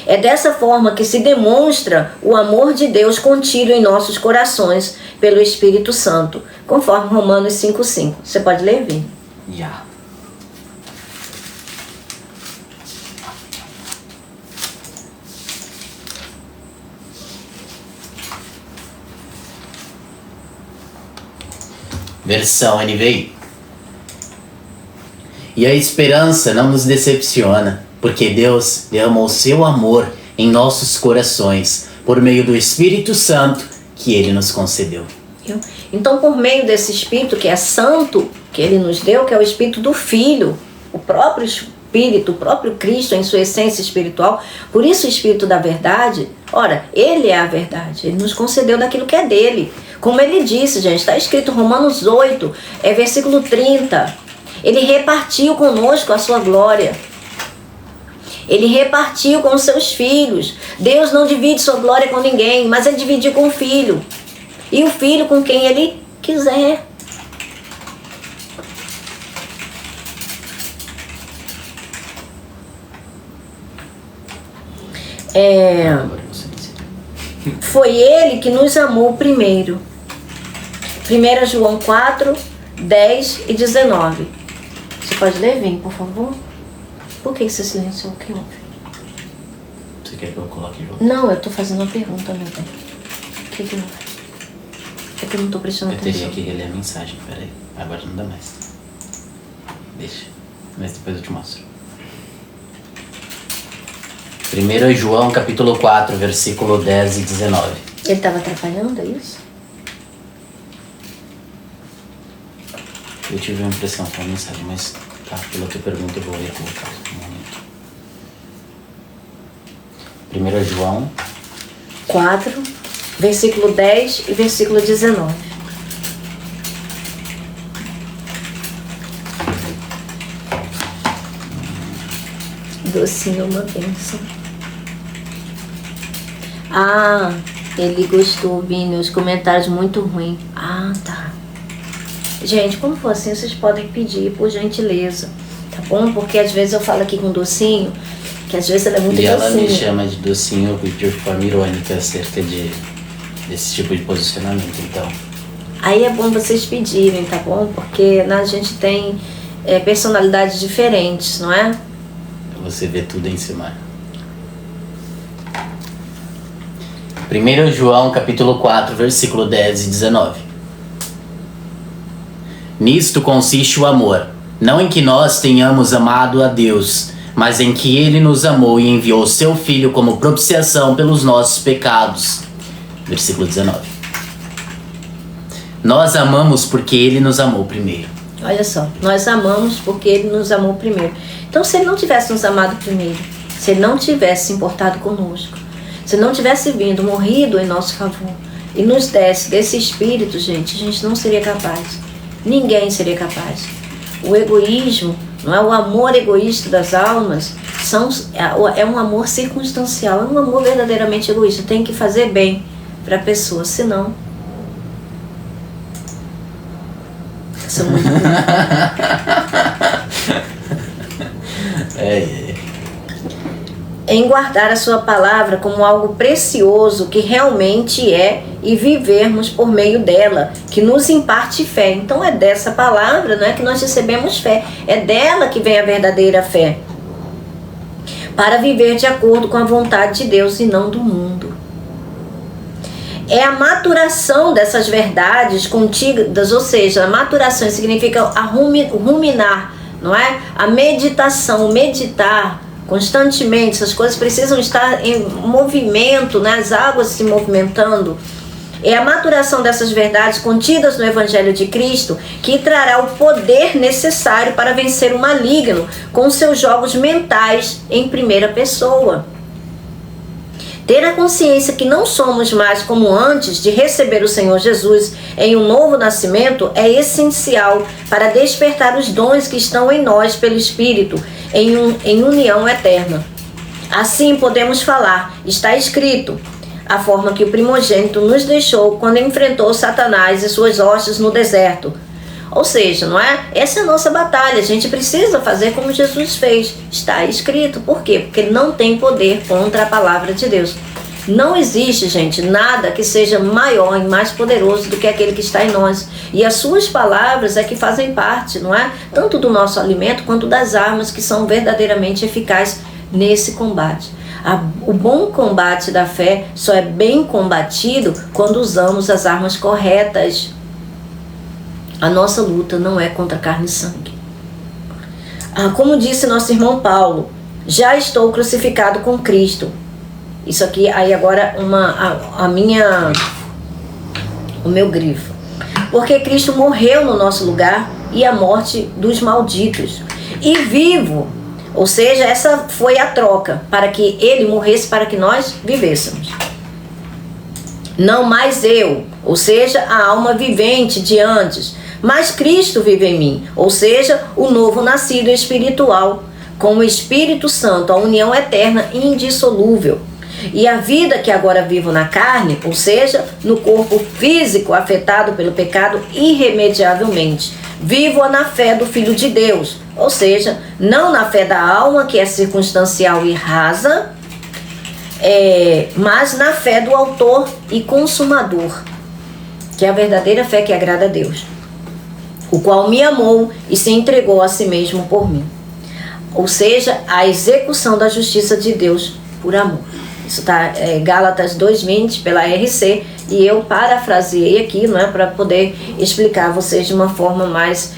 É dessa forma que se demonstra o amor de Deus contido em nossos corações pelo Espírito Santo, conforme Romanos 5,5. Você pode ler, Vini? Já. Versão NVI. E a esperança não nos decepciona, porque Deus derramou o seu amor em nossos corações, por meio do Espírito Santo que Ele nos concedeu. Então, por meio desse Espírito que é santo, que Ele nos deu, que é o Espírito do Filho, o próprio Espírito, o próprio Cristo em sua essência espiritual, por isso o Espírito da verdade, ora, Ele é a verdade, Ele nos concedeu daquilo que é dele. Como Ele disse, gente, está escrito em Romanos 8, versículo 30, Ele repartiu conosco a sua glória. Ele repartiu com os seus filhos. Deus não divide sua glória com ninguém, mas Ele dividiu com o Filho. E o Filho com quem Ele quiser. Foi Ele que nos amou primeiro. 1 João 4, 10 e 19. Você pode ler, Vim, por favor? Por que você silenciou? O que houve? Você quer que eu coloque junto? Não, eu tô fazendo uma pergunta, meu bem. O que houve? É que eu não tô prestando atenção. Eu teria que reler a mensagem, peraí. Agora não dá mais. Deixa. Mas depois eu te mostro. 1 João capítulo 4, versículo 10 e 19. Ele estava atrapalhando, é isso? Eu tive a impressão com a mensagem, mas pela tua pergunta eu vou recolocar um momento. 1 João 4, versículo 10 e versículo 19. Docinho é uma bênção. Ah, ele gostou, Vini, os comentários muito ruins. Ah, tá. Gente, como for assim, vocês podem pedir, por gentileza, tá bom? Porque às vezes eu falo aqui com Docinho, que às vezes ela é muito docinha. E ela me chama de Docinho de forma irônica acerca desse tipo de posicionamento, então. Aí é bom vocês pedirem, tá bom? Porque a gente tem personalidades diferentes, não é? Você vê tudo em cima. 1 João capítulo 4, versículo 10 e 19. Nisto consiste o amor, não em que nós tenhamos amado a Deus, mas em que Ele nos amou e enviou seu Filho como propiciação pelos nossos pecados. Versículo 19. Nós amamos porque Ele nos amou primeiro. Olha só, nós amamos porque Ele nos amou primeiro. Então, se Ele não tivesse nos amado primeiro, se Ele não tivesse se importado conosco, se Ele não tivesse vindo, morrido em nosso favor e nos desse desse Espírito, gente, a gente não seria capaz. Ninguém seria capaz. O egoísmo, não é o amor egoísta das almas, é um amor circunstancial, é um amor verdadeiramente egoísta. Tem que fazer bem para a pessoa, senão... São muito em guardar a sua palavra como algo precioso que realmente é e vivermos por meio dela, que nos imparte fé. Então é dessa palavra, não é, que nós recebemos fé, é dela que vem a verdadeira fé, para viver de acordo com a vontade de Deus e não do mundo. É a maturação dessas verdades contidas, ou seja, a maturação significa ruminar, não é? A meditação, meditar constantemente, essas coisas precisam estar em movimento, né? As águas se movimentando. É a maturação dessas verdades contidas no Evangelho de Cristo que trará o poder necessário para vencer o maligno com seus jogos mentais em primeira pessoa. Ter a consciência que não somos mais como antes de receber o Senhor Jesus em um novo nascimento é essencial para despertar os dons que estão em nós pelo Espírito em união eterna. Assim podemos falar, está escrito, a forma que o primogênito nos deixou quando enfrentou Satanás e suas hostes no deserto. Ou seja, não é? Essa é a nossa batalha. A gente precisa fazer como Jesus fez. Está escrito. Por quê? Porque não tem poder contra a palavra de Deus. Não existe, gente, nada que seja maior e mais poderoso do que aquele que está em nós. E as suas palavras é que fazem parte, não é? Tanto do nosso alimento quanto das armas que são verdadeiramente eficazes nesse combate. O bom combate da fé só é bem combatido quando usamos as armas corretas. A nossa luta não é contra carne e sangue. Como disse nosso irmão Paulo, já estou crucificado com Cristo. Isso aqui, aí agora o meu grifo. Porque Cristo morreu no nosso lugar e a morte dos malditos. E vivo, ou seja, essa foi a troca, para que ele morresse para que nós vivêssemos. Não mais eu, ou seja, a alma vivente de antes, mas Cristo vive em mim, ou seja, o novo nascido espiritual, com o Espírito Santo, a união eterna e indissolúvel. E a vida que agora vivo na carne, ou seja, no corpo físico afetado pelo pecado irremediavelmente, vivo-a na fé do Filho de Deus, ou seja, não na fé da alma, que é circunstancial e rasa, mas na fé do autor e consumador, que é a verdadeira fé que agrada a Deus, o qual me amou e se entregou a si mesmo por mim. Ou seja, a execução da justiça de Deus por amor. Isso está Gálatas 2:20 pela RC, e eu parafraseei aqui, não é, para poder explicar a vocês de uma forma mais,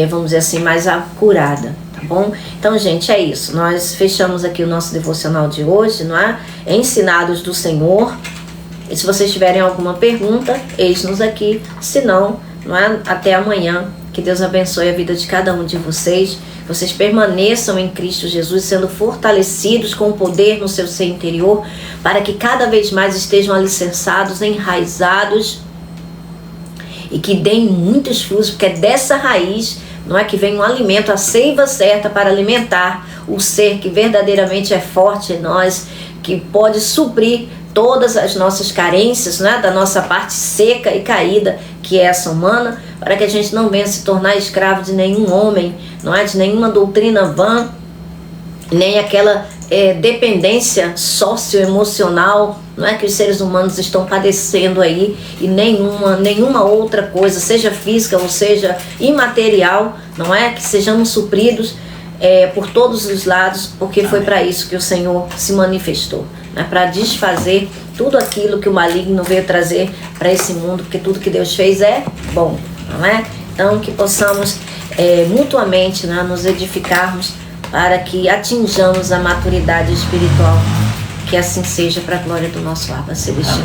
vamos dizer assim, mais acurada, tá bom? Então, gente, é isso. Nós fechamos aqui o nosso devocional de hoje, não é? Ensinados do Senhor. E se vocês tiverem alguma pergunta, eis-nos aqui. Se não, não é? Até amanhã. Que Deus abençoe a vida de cada um de vocês. Que vocês permaneçam em Cristo Jesus, sendo fortalecidos com o poder no seu ser interior, para que cada vez mais estejam alicerçados, enraizados, e que deem muitos frutos, porque é dessa raiz, não é, que vem um alimento, a seiva certa para alimentar o ser que verdadeiramente é forte em nós, que pode suprir todas as nossas carências, né, da nossa parte seca e caída, que é essa humana, para que a gente não venha se tornar escravo de nenhum homem, não é, de nenhuma doutrina vã, nem aquela dependência socioemocional, não é, que os seres humanos estão padecendo aí, e nenhuma outra coisa, seja física ou seja imaterial, não é, que sejamos supridos por todos os lados, porque foi para isso que o Senhor se manifestou, né, para desfazer tudo aquilo que o maligno veio trazer para esse mundo, porque tudo que Deus fez é bom, não é? Então que possamos mutuamente, né, nos edificarmos para que atinjamos a maturidade espiritual, que assim seja para a glória do nosso Abba Celestial.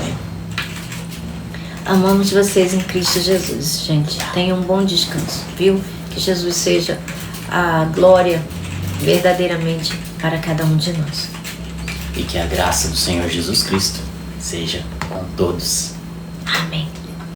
Amamos vocês em Cristo Jesus, gente. Tenham um bom descanso, viu? Que Jesus seja a glória verdadeiramente para cada um de nós. E que a graça do Senhor Jesus Cristo seja com todos. Amém.